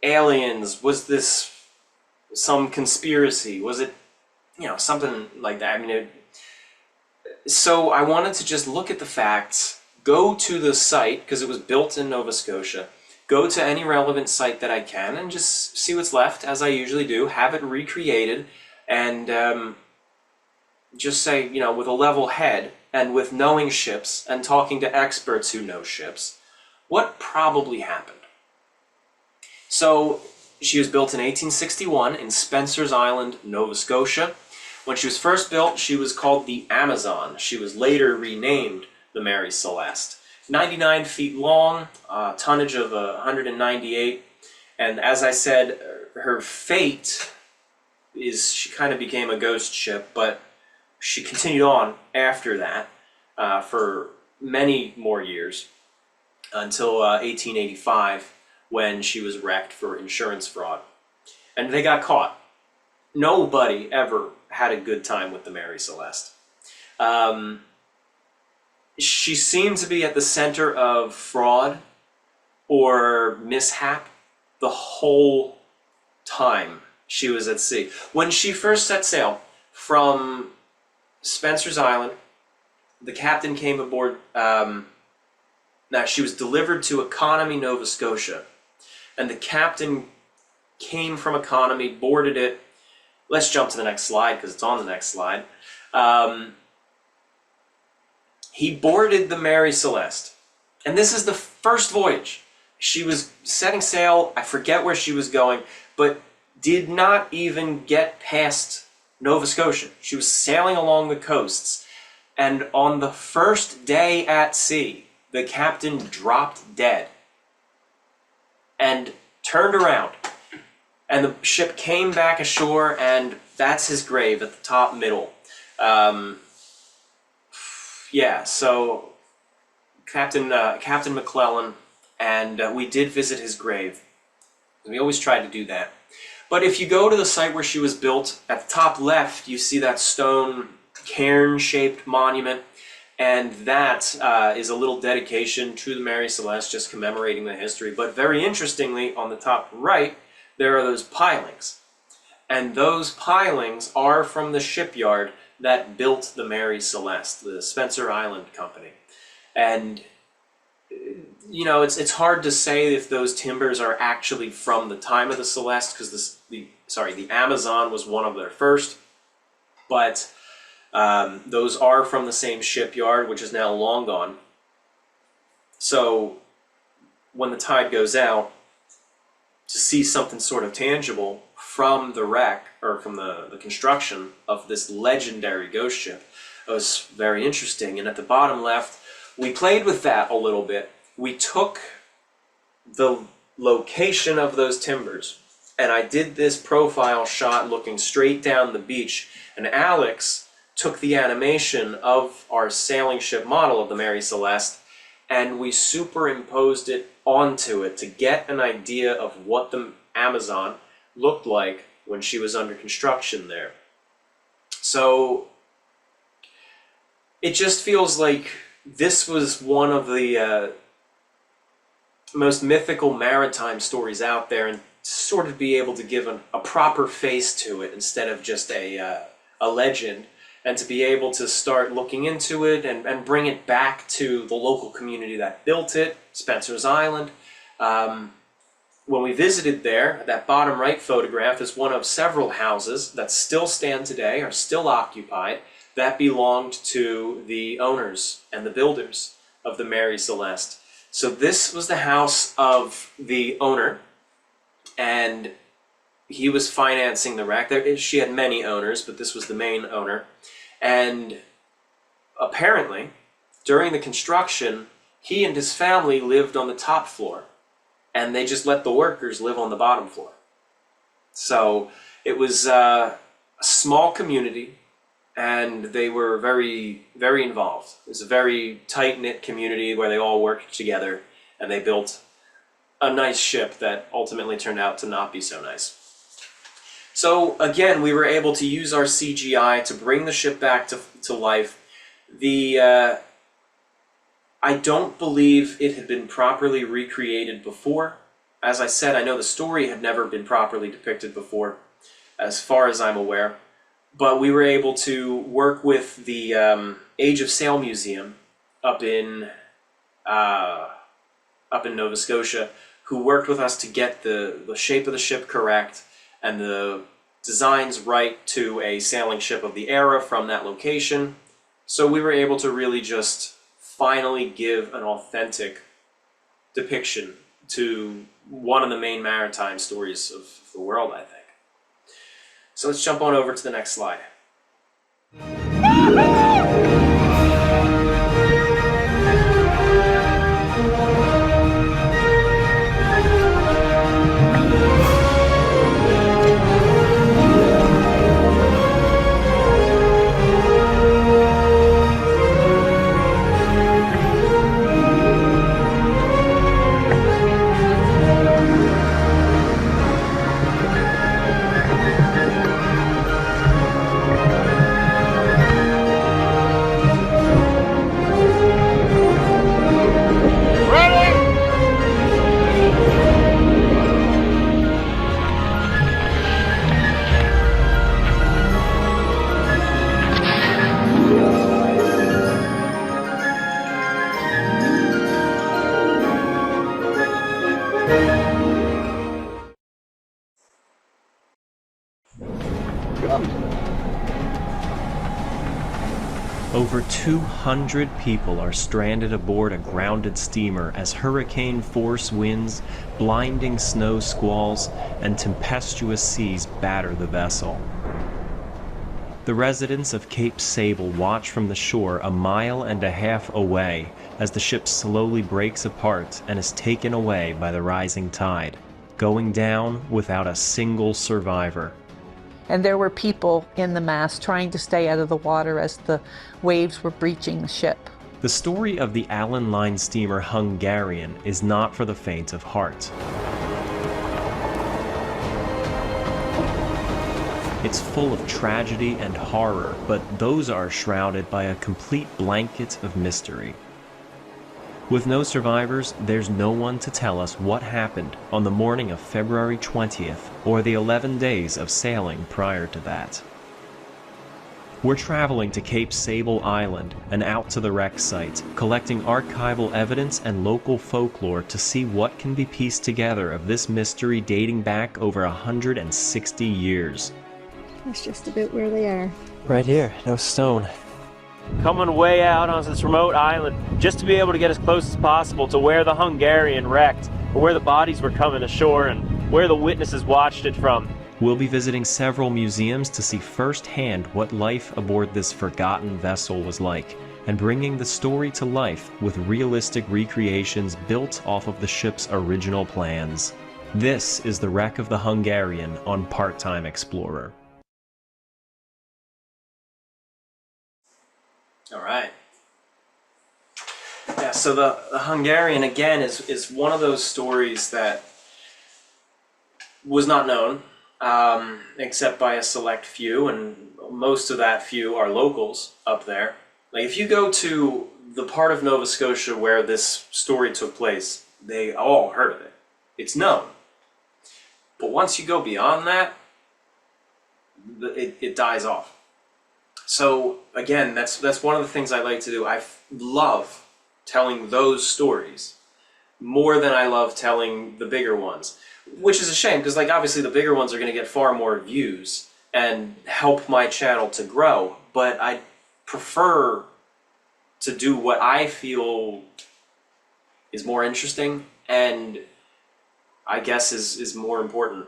aliens? Was this some conspiracy? Was it, something like that? I mean, so I wanted to just look at the facts, go to the site, because it was built in Nova Scotia, go to any relevant site that I can and just see what's left, as I usually do, have it recreated, and just say, with a level head and with knowing ships and talking to experts who know ships, what probably happened. So she was built in 1861 in Spencer's Island, Nova Scotia. When she was first built, she was called the Amazon. She was later renamed the Mary Celeste. 99 feet long, tonnage of 198. And as I said, her fate is she kind of became a ghost ship, but she continued on after that for many more years until 1885, when she was wrecked for insurance fraud. And they got caught. Nobody ever had a good time with the Mary Celeste. She seemed to be at the center of fraud or mishap the whole time she was at sea. When she first set sail from Spencer's Island, the captain came aboard. Now, she was delivered to Economy, Nova Scotia, and the captain came from Economy, boarded it. Let's jump to the next slide because it's on the next slide. He boarded the Mary Celeste, and this is the first voyage. She was setting sail, I forget where she was going, but did not even get past Nova Scotia. She was sailing along the coasts, and on the first day at sea, the captain dropped dead and turned around, and the ship came back ashore, and that's his grave at the top middle. Yeah, so Captain McClellan, and we did visit his grave. We always tried to do that. But if you go to the site where she was built, at the top left, you see that stone cairn-shaped monument, and that is a little dedication to the Mary Celeste, just commemorating the history. But very interestingly, on the top right, there are those pilings. And those pilings are from the shipyard that built the Mary Celeste, the Spencer Island Company. And it's hard to say if those timbers are actually from the time of the Celeste, because the Amazon was one of their first, but those are from the same shipyard, which is now long gone. So when the tide goes out, to see something sort of tangible from the wreck, or from the construction of this legendary ghost ship, was very interesting. And at the bottom left, we played with that a little bit. We took the location of those timbers, and I did this profile shot looking straight down the beach, and Alex took the animation of our sailing ship model of the Mary Celeste, and we superimposed it onto it to get an idea of what the Amazon looked like when she was under construction there. So it just feels like this was one of the most mythical maritime stories out there, and sort of be able to give a proper face to it instead of just a legend, and to be able to start looking into it and bring it back to the local community that built it, Spencer's Island. When we visited there, that bottom right photograph is one of several houses that still stand today, are still occupied, that belonged to the owners and the builders of the Mary Celeste. So this was the house of the owner, and he was financing the wreck. She had many owners, but this was the main owner. And apparently, during the construction, he and his family lived on the top floor, and they just let the workers live on the bottom floor. So it was a small community, and they were very, very involved. It was a very tight-knit community where they all worked together, and they built a nice ship that ultimately turned out to not be so nice. So again, we were able to use our CGI to bring the ship back to life. I don't believe it had been properly recreated before. As I said, I know the story had never been properly depicted before, as far as I'm aware. But we were able to work with the Age of Sail Museum up in Nova Scotia, who worked with us to get the shape of the ship correct, and designs right to a sailing ship of the era from that location. So we were able to really just finally give an authentic depiction to one of the main maritime stories of the world, I think. So let's jump on over to the next slide. Over 200 people are stranded aboard a grounded steamer as hurricane-force winds, blinding snow squalls, and tempestuous seas batter the vessel. The residents of Cape Sable watch from the shore a mile and a half away as the ship slowly breaks apart and is taken away by the rising tide, going down without a single survivor. And there were people in the mast trying to stay out of the water as the waves were breaching the ship. The story of the Allen Line steamer Hungarian is not for the faint of heart. It's full of tragedy and horror, but those are shrouded by a complete blanket of mystery. With no survivors, there's no one to tell us what happened on the morning of February 20th, or the 11 days of sailing prior to that. We're traveling to Cape Sable Island and out to the wreck site, collecting archival evidence and local folklore to see what can be pieced together of this mystery dating back over 160 years. That's just about where they are. Right here, no stone. Coming way out onto this remote island just to be able to get as close as possible to where the Hungarian wrecked, or where the bodies were coming ashore and where the witnesses watched it from. We'll be visiting several museums to see firsthand what life aboard this forgotten vessel was like, and bringing the story to life with realistic recreations built off of the ship's original plans. This is the wreck of the Hungarian on Part-Time Explorer. All right. Yeah, so the Hungarian, again, is one of those stories that was not known, except by a select few, and most of that few are locals up there. Like, if you go to the part of Nova Scotia where this story took place, they all heard of it. It's known. But once you go beyond that, it dies off. So again, that's one of the things I like to do. I love telling those stories more than I love telling the bigger ones, which is a shame because, like, obviously the bigger ones are going to get far more views and help my channel to grow. But I prefer to do what I feel is more interesting and I guess is more important,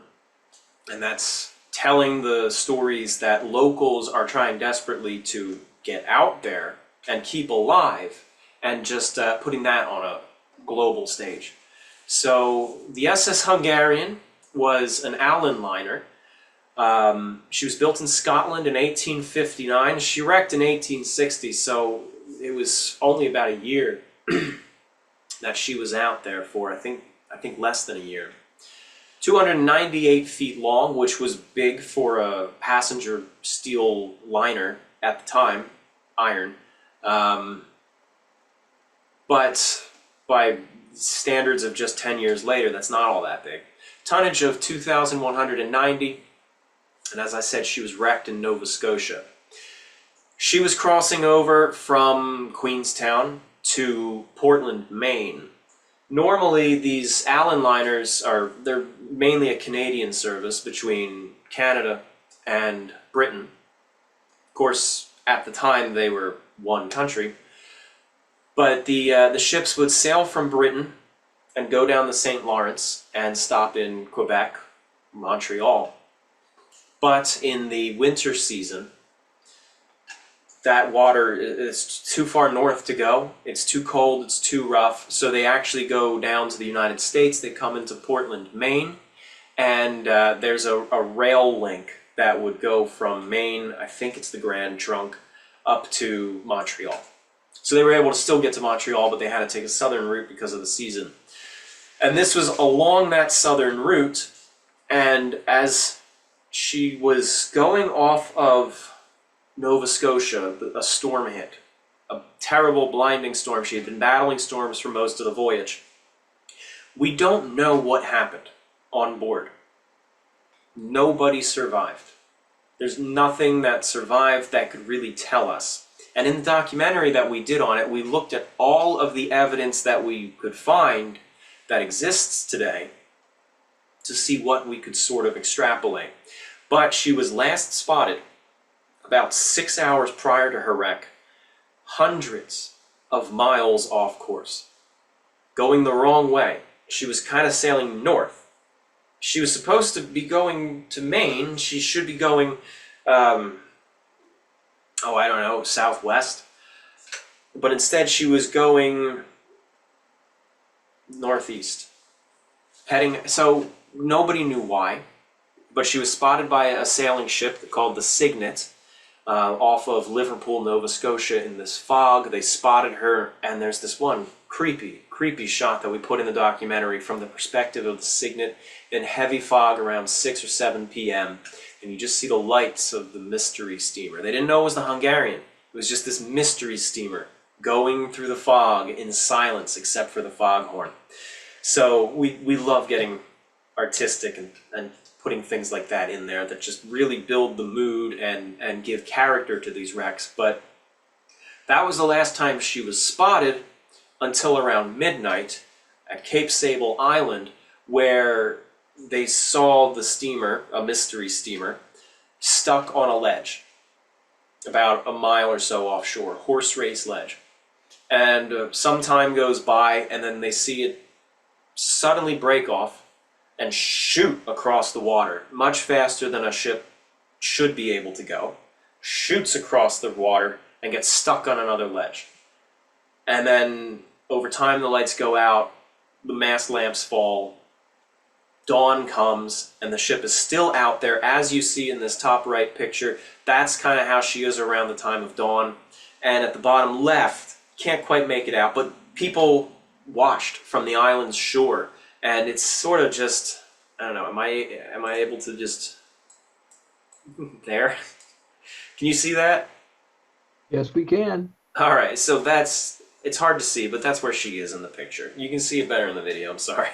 and that's telling the stories that locals are trying desperately to get out there and keep alive, and just putting that on a global stage. So the SS Hungarian was an Allen liner. She was built in Scotland in 1859. She wrecked in 1860, so it was only about a year that she was out there for. I think less than a year. 298 feet long, which was big for a passenger steel liner at the time, iron. But by standards of just 10 years later, that's not all that big. Tonnage of 2,190, and as I said, she was wrecked in Nova Scotia. She was crossing over from Queenstown to Portland, Maine. Normally, these Allen liners they're mainly a Canadian service between Canada and Britain. Of course, at the time they were one country, but the ships would sail from Britain and go down the St. Lawrence and stop in Quebec, Montreal. But in the winter season, that water is too far north to go. It's too cold, it's too rough. So they actually go down to the United States. They come into Portland, Maine, and there's a rail link that would go from Maine, I think it's the Grand Trunk, up to Montreal. So they were able to still get to Montreal, but they had to take a southern route because of the season. And this was along that southern route, and as she was going off of Nova Scotia, a storm hit. A terrible, blinding storm. She had been battling storms for most of the voyage. We don't know what happened on board. Nobody survived. There's nothing that survived that could really tell us. And in the documentary that we did on it, we looked at all of the evidence that we could find that exists today to see what we could sort of extrapolate. But she was last spotted about 6 hours prior to her wreck, hundreds of miles off course, going the wrong way. She was kind of sailing north. She was supposed to be going to Maine. She should be going, southwest. But instead she was going northeast, so nobody knew why, but she was spotted by a sailing ship called the Signet, off of Liverpool, Nova Scotia in this fog. They spotted her, and there's this one creepy shot that we put in the documentary from the perspective of the Signet in heavy fog around 6 or 7 p.m. And you just see the lights of the mystery steamer. They didn't know it was the Hungarian. It was just this mystery steamer going through the fog in silence except for the foghorn. So we love getting artistic and putting things like that in there that just really build the mood and give character to these wrecks. But that was the last time she was spotted until around midnight at Cape Sable Island, where they saw the steamer, a mystery steamer, stuck on a ledge about a mile or so offshore, horse race ledge. And some time goes by, and then they see it suddenly break off and shoot across the water, much faster than a ship should be able to go, shoots across the water and gets stuck on another ledge. And then over time the lights go out, the mast lamps fall, dawn comes, and the ship is still out there, as you see in this top right picture. That's kind of how she is around the time of dawn. And at the bottom left, can't quite make it out, but people watched from the island's shore. And it's sort of just, I don't know, am I able to just, there? Can you see that? Yes, we can. All right, so it's hard to see, but that's where she is in the picture. You can see it better in the video, I'm sorry.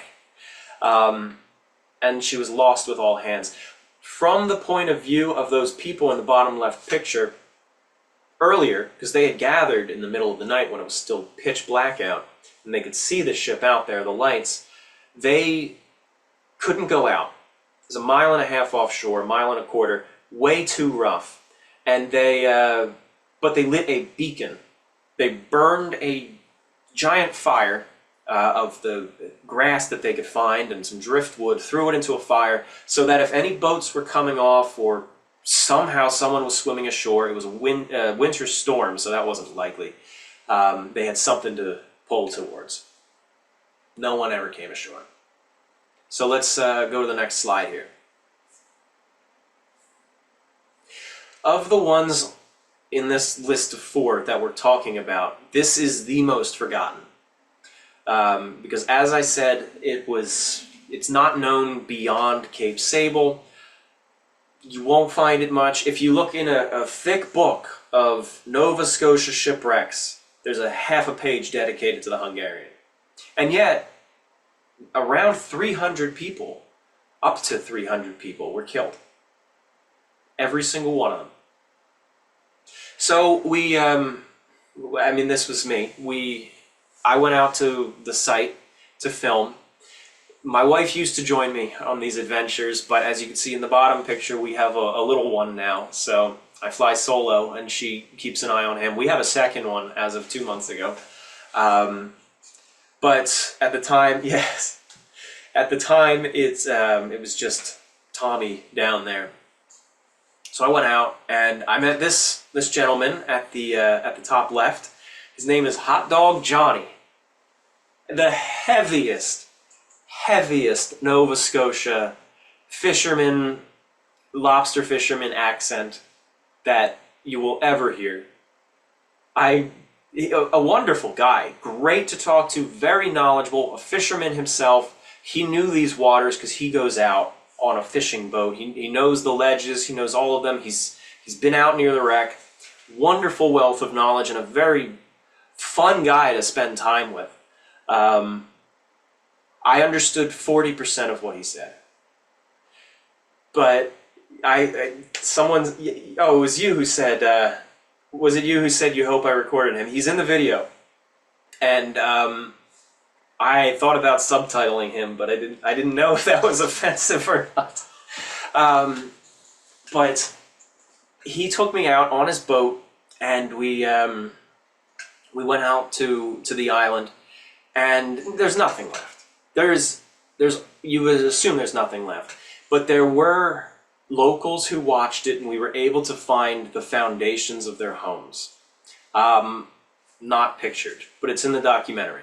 And she was lost with all hands. From the point of view of those people in the bottom left picture, earlier, because they had gathered in the middle of the night when it was still pitch black out, and they could see the ship out there, the lights, they couldn't go out. It was 1.5 miles offshore, 1.25 miles, way too rough. And but they lit a beacon. They burned a giant fire of the grass that they could find and some driftwood, threw it into a fire so that if any boats were coming off or somehow someone was swimming ashore, it was a winter storm, so that wasn't likely, they had something to pull towards. No one ever came ashore. So let's go to the next slide here. Of the ones in this list of 4 that we're talking about, this is the most forgotten. Because as I said, it's not known beyond Cape Sable. You won't find it much. If you look in a thick book of Nova Scotia shipwrecks, there's a half a page dedicated to the Hungarian. And yet, around 300 people, up to 300 people were killed. Every single one of them. So this was me. I went out to the site to film. my wife used to join me on these adventures, but as you can see in the bottom picture, we have a little one now. So I fly solo, and she keeps an eye on him. We have a second one as of 2 months ago. But at the time, yes, at the time it was just Tommy down there. So I went out and I met this gentleman at the top left. His name is Hot Dog Johnny. The heaviest Nova Scotia fisherman, lobster fisherman accent that you will ever hear. A wonderful guy, great to talk to, very knowledgeable, a fisherman himself. He knew these waters because he goes out on a fishing boat. He knows the ledges, he knows all of them. He's been out near the wreck. Wonderful wealth of knowledge and a very fun guy to spend time with. I understood 40% of what he said. But it was you who said, was it you who said you hope I recorded him? He's in the video. And I thought about subtitling him, but I didn't know if that was offensive or not. But he took me out on his boat, and we went out to the island, and there's nothing left. You would assume there's nothing left, but there were locals who watched it, and we were able to find the foundations of their homes. Not pictured, but it's in the documentary.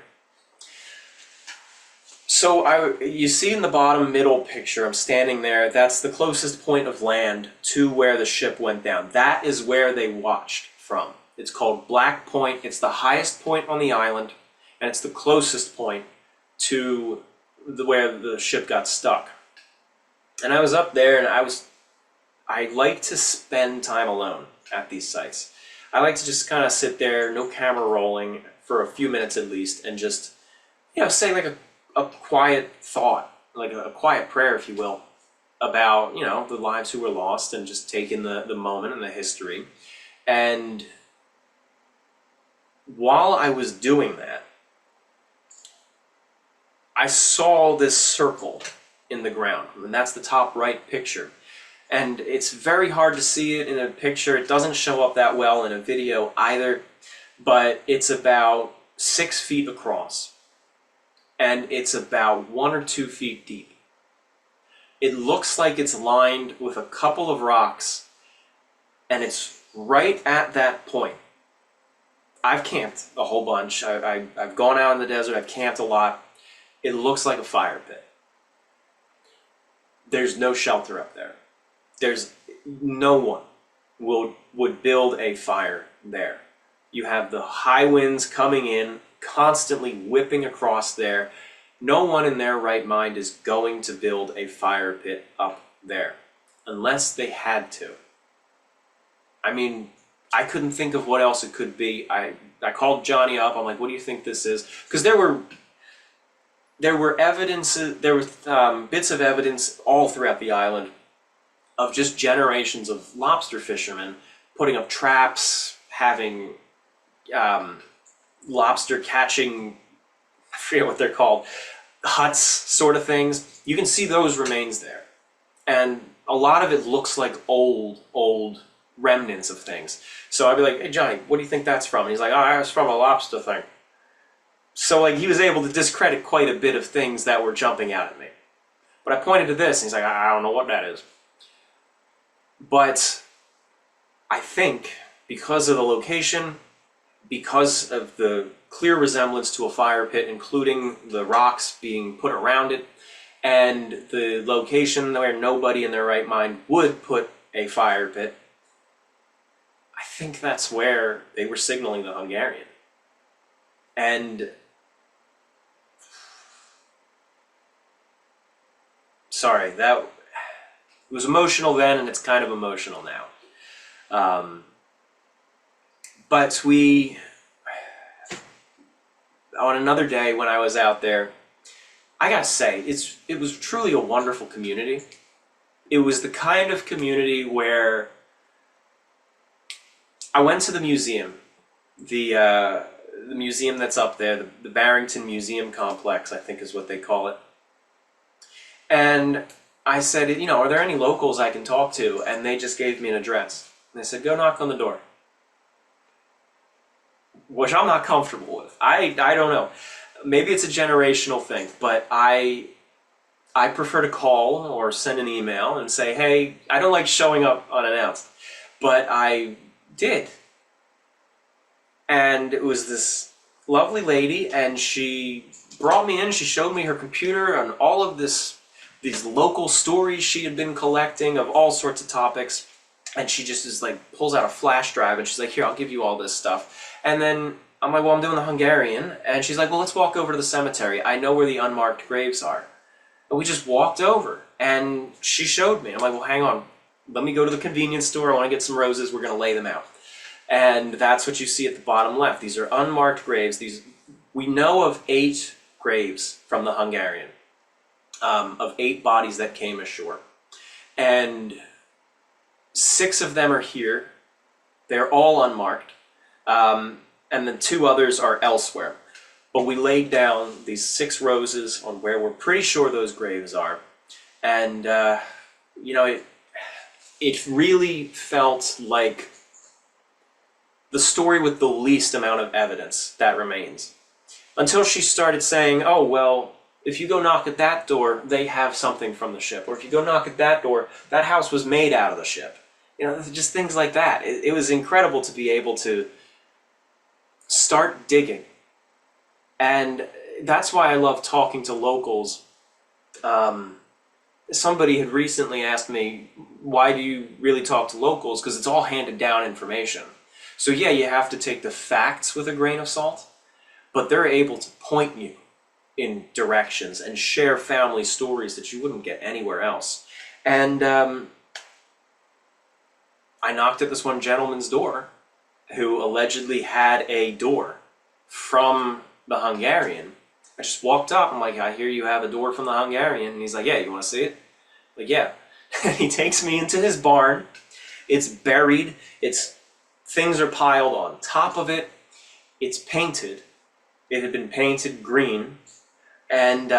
So you see in the bottom middle picture, I'm standing there. That's the closest point of land to where the ship went down. That is where they watched from. It's called Black Point. It's the highest point on the island, and it's the closest point to where the ship got stuck. And I was up there, and I like to spend time alone at these sites. I like to just kind of sit there, no camera rolling, for a few minutes at least, and just, say like a quiet thought, like a quiet prayer, if you will, about, the lives who were lost, and just take in the moment and the history. And while I was doing that, I saw this circle in the ground, and that's the top right picture. And it's very hard to see it in a picture. It doesn't show up that well in a video either, but it's about 6 feet across, and it's about 1 or 2 feet deep. It looks like it's lined with a couple of rocks, and it's right at that point. I've camped a whole bunch. I've gone out in the desert. I've camped a lot. It looks like a fire pit. There's no shelter up there. No one would build a fire there. You have the high winds coming in, constantly whipping across there. No one in their right mind is going to build a fire pit up there, unless they had to. I mean, I couldn't think of what else it could be. I called Johnny up. I'm like, what do you think this is? Because there were bits of evidence all throughout the island of just generations of lobster fishermen putting up traps, having lobster catching, I forget what they're called, huts sort of things. You can see those remains there. And a lot of it looks like old remnants of things. So I'd be like, hey Johnny, what do you think that's from? And he's like, oh, it's from a lobster thing. So he was able to discredit quite a bit of things that were jumping out at me. But I pointed to this, and he's like, I don't know what that is. But I think because of the location, because of the clear resemblance to a fire pit, including the rocks being put around it, and the location where nobody in their right mind would put a fire pit, I think that's where they were signaling the Hungarian. And sorry, it was emotional then, and it's kind of emotional now. But on another day when I was out there, I gotta say, it was truly a wonderful community. It was the kind of community where I went to the museum, the museum that's up there, the Barrington Museum Complex, I think is what they call it. And I said, you know, are there any locals I can talk to? And they just gave me an address. And they said, go knock on the door. Which I'm not comfortable with. I don't know. Maybe it's a generational thing, but I prefer to call or send an email and say, hey, I don't like showing up unannounced. But I did. And it was this lovely lady, and she brought me in, she showed me her computer and all of these local stories she had been collecting of all sorts of topics. And she just is like, pulls out a flash drive and she's like, here, I'll give you all this stuff. And then I'm like, well, I'm doing the Hungarian. And she's like, well, let's walk over to the cemetery. I know where the unmarked graves are. And we just walked over and she showed me. I'm like, well, hang on. Let me go to the convenience store. I want to get some roses. We're going to lay them out. And that's what you see at the bottom left. These are unmarked graves. We know of 8 graves from the Hungarian, of 8 bodies that came ashore. And 6 of them are here. They're all unmarked. And then 2 others are elsewhere. But we laid down these 6 roses on where we're pretty sure those graves are. And, you know, it really felt like the story with the least amount of evidence that remains. Until she started saying, oh, well, if you go knock at that door, they have something from the ship. Or if you go knock at that door, that house was made out of the ship. You know, just things like that. It was incredible to be able to start digging. And that's why I love talking to locals. Somebody had recently asked me, why do you really talk to locals? Because it's all handed down information. So yeah, you have to take the facts with a grain of salt, but they're able to point you in directions and share family stories that you wouldn't get anywhere else. And I knocked at this one gentleman's door who allegedly had a door from the Hungarian. I just walked up. I'm like, I hear you have a door from the Hungarian. And he's like, yeah, you want to see it? I'm like, yeah. And he takes me into his barn. It's buried. Things are piled on top of it. It's painted. It had been painted green. And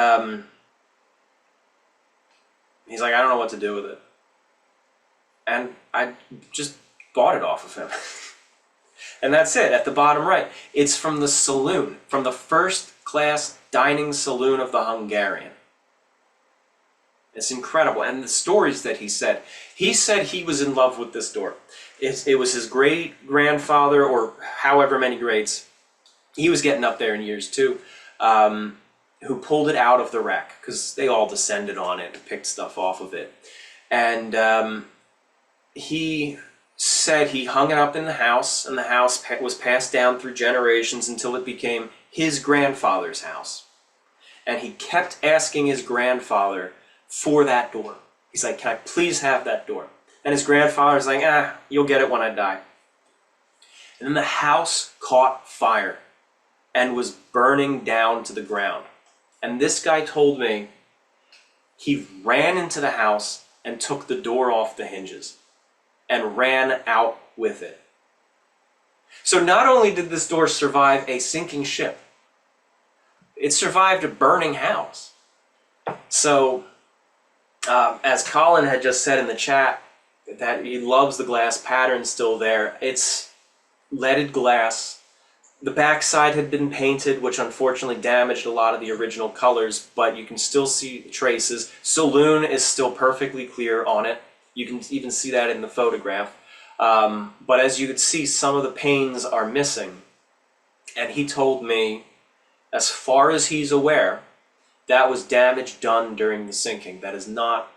he's like, I don't know what to do with it. And I just bought it off of him. And that's it, at the bottom right. It's from the saloon, from the first-class dining saloon of the Hungarian. It's incredible. And the stories that he said he was in love with this door. It was his great-grandfather, or however many greats, he was getting up there in years too, who pulled it out of the wreck, because they all descended on it and picked stuff off of it. And he said he hung it up in the house, and the house was passed down through generations until it became his grandfather's house. And he kept asking his grandfather for that door. He's like, can I please have that door? And his grandfather's like, you'll get it when I die. And then the house caught fire and was burning down to the ground. And this guy told me he ran into the house and took the door off the hinges and ran out with it. So not only did this door survive a sinking ship, it survived a burning house. So, as Colin had just said in the chat, that he loves the glass pattern still there. It's leaded glass. The backside had been painted, which unfortunately damaged a lot of the original colors, but you can still see traces. Saloon is still perfectly clear on it. You can even see that in the photograph. But as you can see, some of the panes are missing. And he told me, as far as he's aware, that was damage done during the sinking. That is not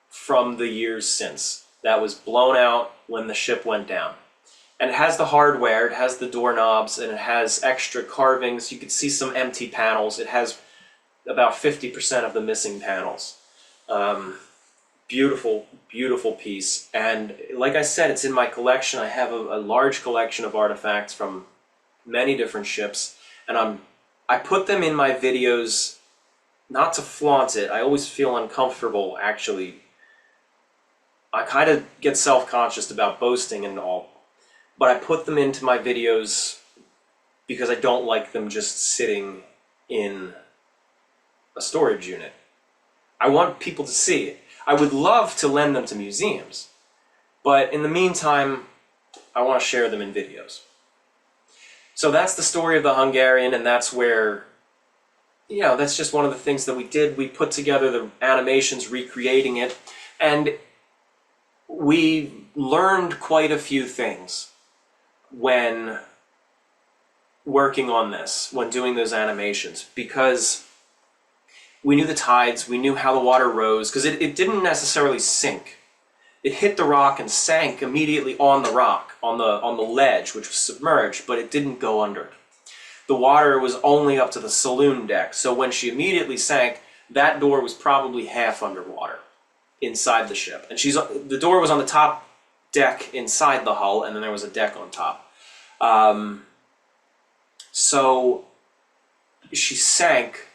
from the years since. That was blown out when the ship went down. And it has the hardware, it has the doorknobs, and it has extra carvings. You can see some empty panels. It has about 50% of the missing panels. Beautiful, beautiful piece. And like I said, it's in my collection. I have a large collection of artifacts from many different ships. And I put them in my videos not to flaunt it. I always feel uncomfortable, actually. I kind of get self-conscious about boasting and all. But I put them into my videos because I don't like them just sitting in a storage unit. I want people to see it. I would love to lend them to museums, but in the meantime, I want to share them in videos. So that's the story of the Hungarian, and that's where, that's just one of the things that we did. We put together the animations recreating it, and we learned quite a few things when working on this, when doing those animations, because we knew the tides, we knew how the water rose, because it didn't necessarily sink. It hit the rock and sank immediately on the rock, on the ledge, which was submerged, but it didn't go under. The water was only up to the saloon deck, so when she immediately sank, that door was probably half underwater inside the ship. And the door was on the top deck inside the hull, and then there was a deck on top. So she sank,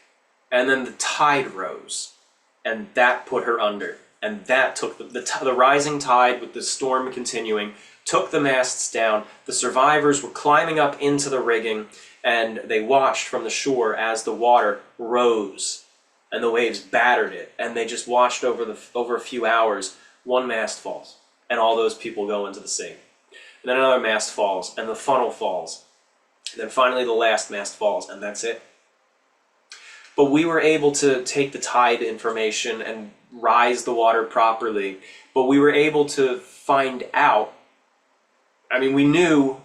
and then the tide rose, and that put her under. And that took the rising tide with the storm continuing, took the masts down. The survivors were climbing up into the rigging, and they watched from the shore as the water rose and the waves battered it. And they just watched over a few hours. One mast falls, and all those people go into the sea. And then another mast falls, and the funnel falls. And then finally the last mast falls, and that's it. But we were able to take the tide information and rise the water properly. But we were able to find out, we knew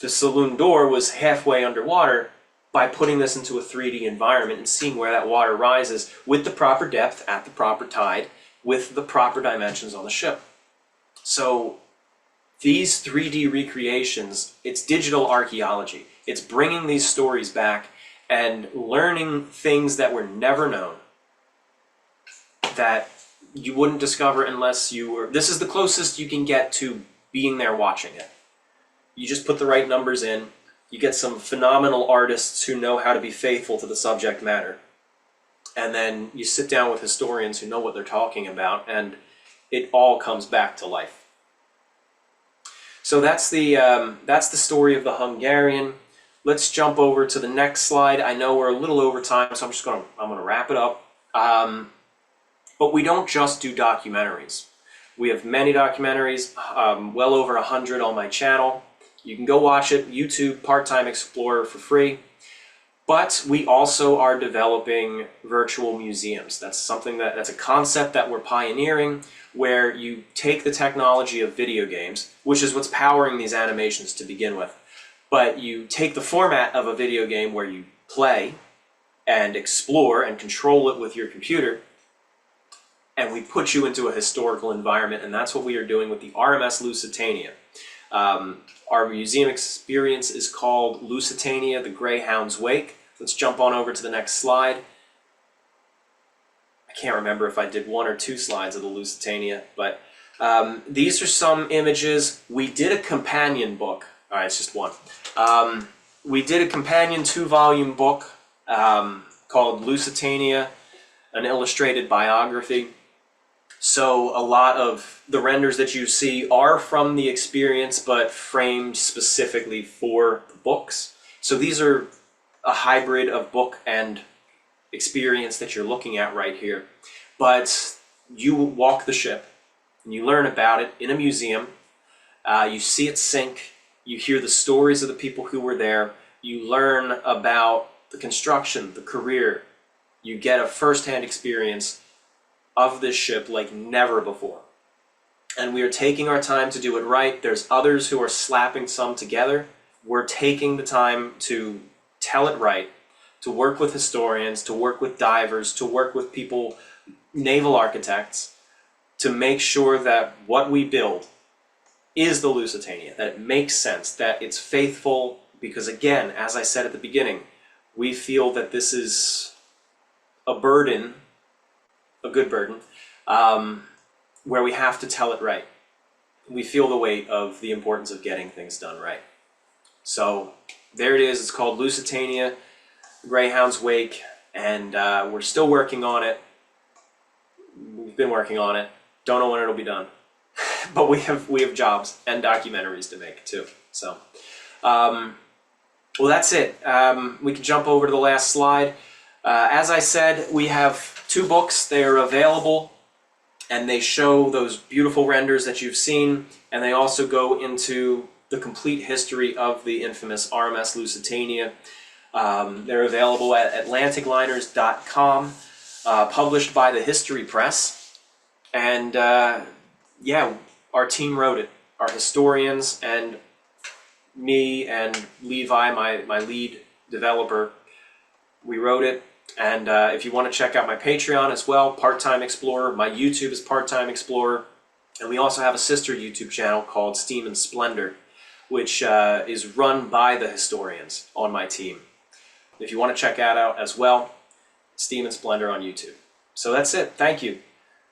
the saloon door was halfway underwater by putting this into a 3D environment and seeing where that water rises with the proper depth at the proper tide with the proper dimensions on the ship. So these 3D recreations, it's digital archaeology. It's bringing these stories back and learning things that were never known, that you wouldn't discover unless you were... This is the closest you can get to being there watching it. You just put the right numbers in, you get some phenomenal artists who know how to be faithful to the subject matter, and then you sit down with historians who know what they're talking about, and it all comes back to life. So that's the story of the Hungarian. Let's jump over to the next slide. I know we're a little over time, so I'm gonna wrap it up. But we don't just do documentaries. We have many documentaries, well over 100 on my channel. You can go watch it, YouTube, Part-Time Explorer for free. But we also are developing virtual museums. That's a concept that we're pioneering, where you take the technology of video games, which is what's powering these animations to begin with. But you take the format of a video game where you play and explore and control it with your computer, and we put you into a historical environment, and that's what we are doing with the RMS Lusitania. Our museum experience is called Lusitania, the Greyhound's Wake. Let's jump on over to the next slide. I can't remember if I did 1 or 2 slides of the Lusitania, but these are some images. We did a companion book. All right, it's just one. We did a companion 2-volume book called Lusitania, an illustrated biography. So a lot of the renders that you see are from the experience, but framed specifically for the books. So these are a hybrid of book and experience that you're looking at right here. But you walk the ship, and you learn about it in a museum. You see it sink. You hear the stories of the people who were there. You learn about the construction, the career. You get a first-hand experience of this ship like never before. And we are taking our time to do it right. There's others who are slapping some together. We're taking the time to tell it right, to work with historians, to work with divers, to work with people, naval architects, to make sure that what we build is the Lusitania, that it makes sense, that it's faithful, because again, as I said at the beginning, we feel that this is a burden, a good burden, where we have to tell it right. We feel the weight of the importance of getting things done right. So there it is. It's called Lusitania, Greyhound's Wake, and we're still working on it. We've been working on it. Don't know when it'll be done, but we have jobs and documentaries to make too. So, well, that's it. We can jump over to the last slide. As I said, we have 2 books. They are available, and they show those beautiful renders that you've seen, and they also go into the complete history of the infamous RMS Lusitania. They're available at atlanticliners.com, published by the History Press. And yeah, our team wrote it. Our historians and me and Levi, my lead developer, we wrote it. And if you want to check out my Patreon as well, Part-Time Explorer, my YouTube is Part-Time Explorer, and we also have a sister YouTube channel called Steam and Splendor, which is run by the historians on my team. If you want to check that out as well, Steam and Splendor on YouTube. So that's it. Thank you.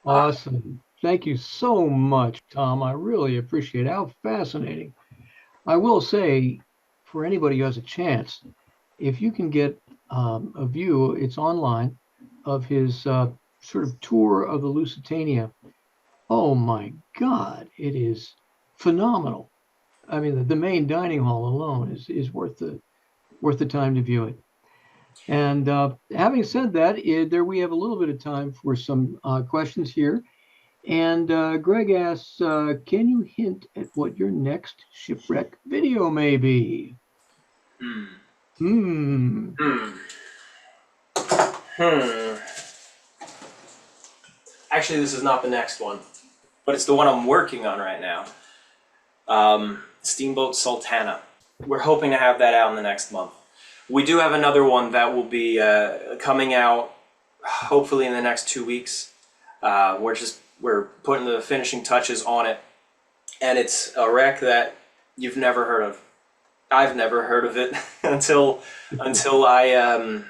Awesome. Thank you so much, Tom. I really appreciate it. How fascinating. I will say, for anybody who has a chance, if you can get a view, it's online, of his sort of tour of the Lusitania. Oh my God, it is phenomenal. I mean, the main dining hall alone is worth the time to view it. And having said that, there we have a little bit of time for some questions here. And Greg asks, can you hint at what your next shipwreck video may be? Actually, this is not the next one, but it's the one I'm working on right now. Steamboat Sultana. We're hoping to have that out in the next month. We do have another one that will be coming out hopefully in the next 2 weeks. We're putting the finishing touches on it, and it's a wreck that you've never heard of. I've never heard of it until I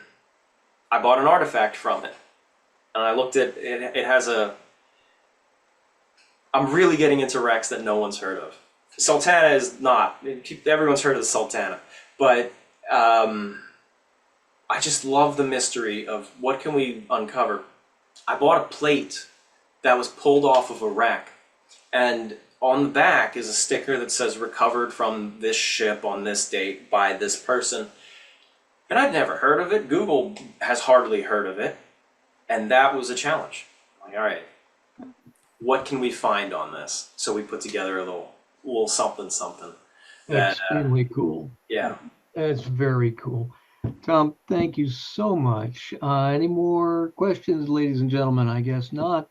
bought an artifact from it, and I looked at it. It has a. I'm really getting into wrecks that no one's heard of. Sultana is not. Everyone's heard of the Sultana, but I just love the mystery of what can we uncover. I bought a plate that was pulled off of a wreck, and on the back is a sticker that says recovered from this ship on this date by this person. And I'd never heard of it. Google has hardly heard of it. And that was a challenge. Like, all right, what can we find on this? So we put together a little something. That's extremely cool. Yeah. That's very cool. Tom, thank you so much. Any more questions, ladies and gentlemen? I guess not.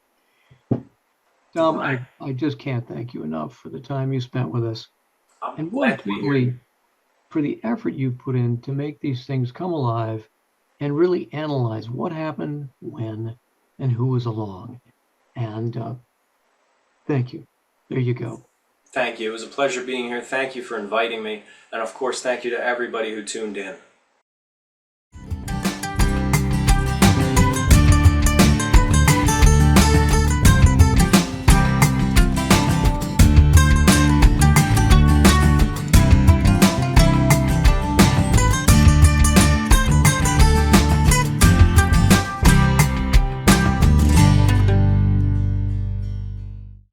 Tom, I just can't thank you enough for the time you spent with us. And more importantly, for the effort you put in to make these things come alive and really analyze what happened, when, and who was along. And thank you. There you go. Thank you. It was a pleasure being here. Thank you for inviting me. And of course, thank you to everybody who tuned in.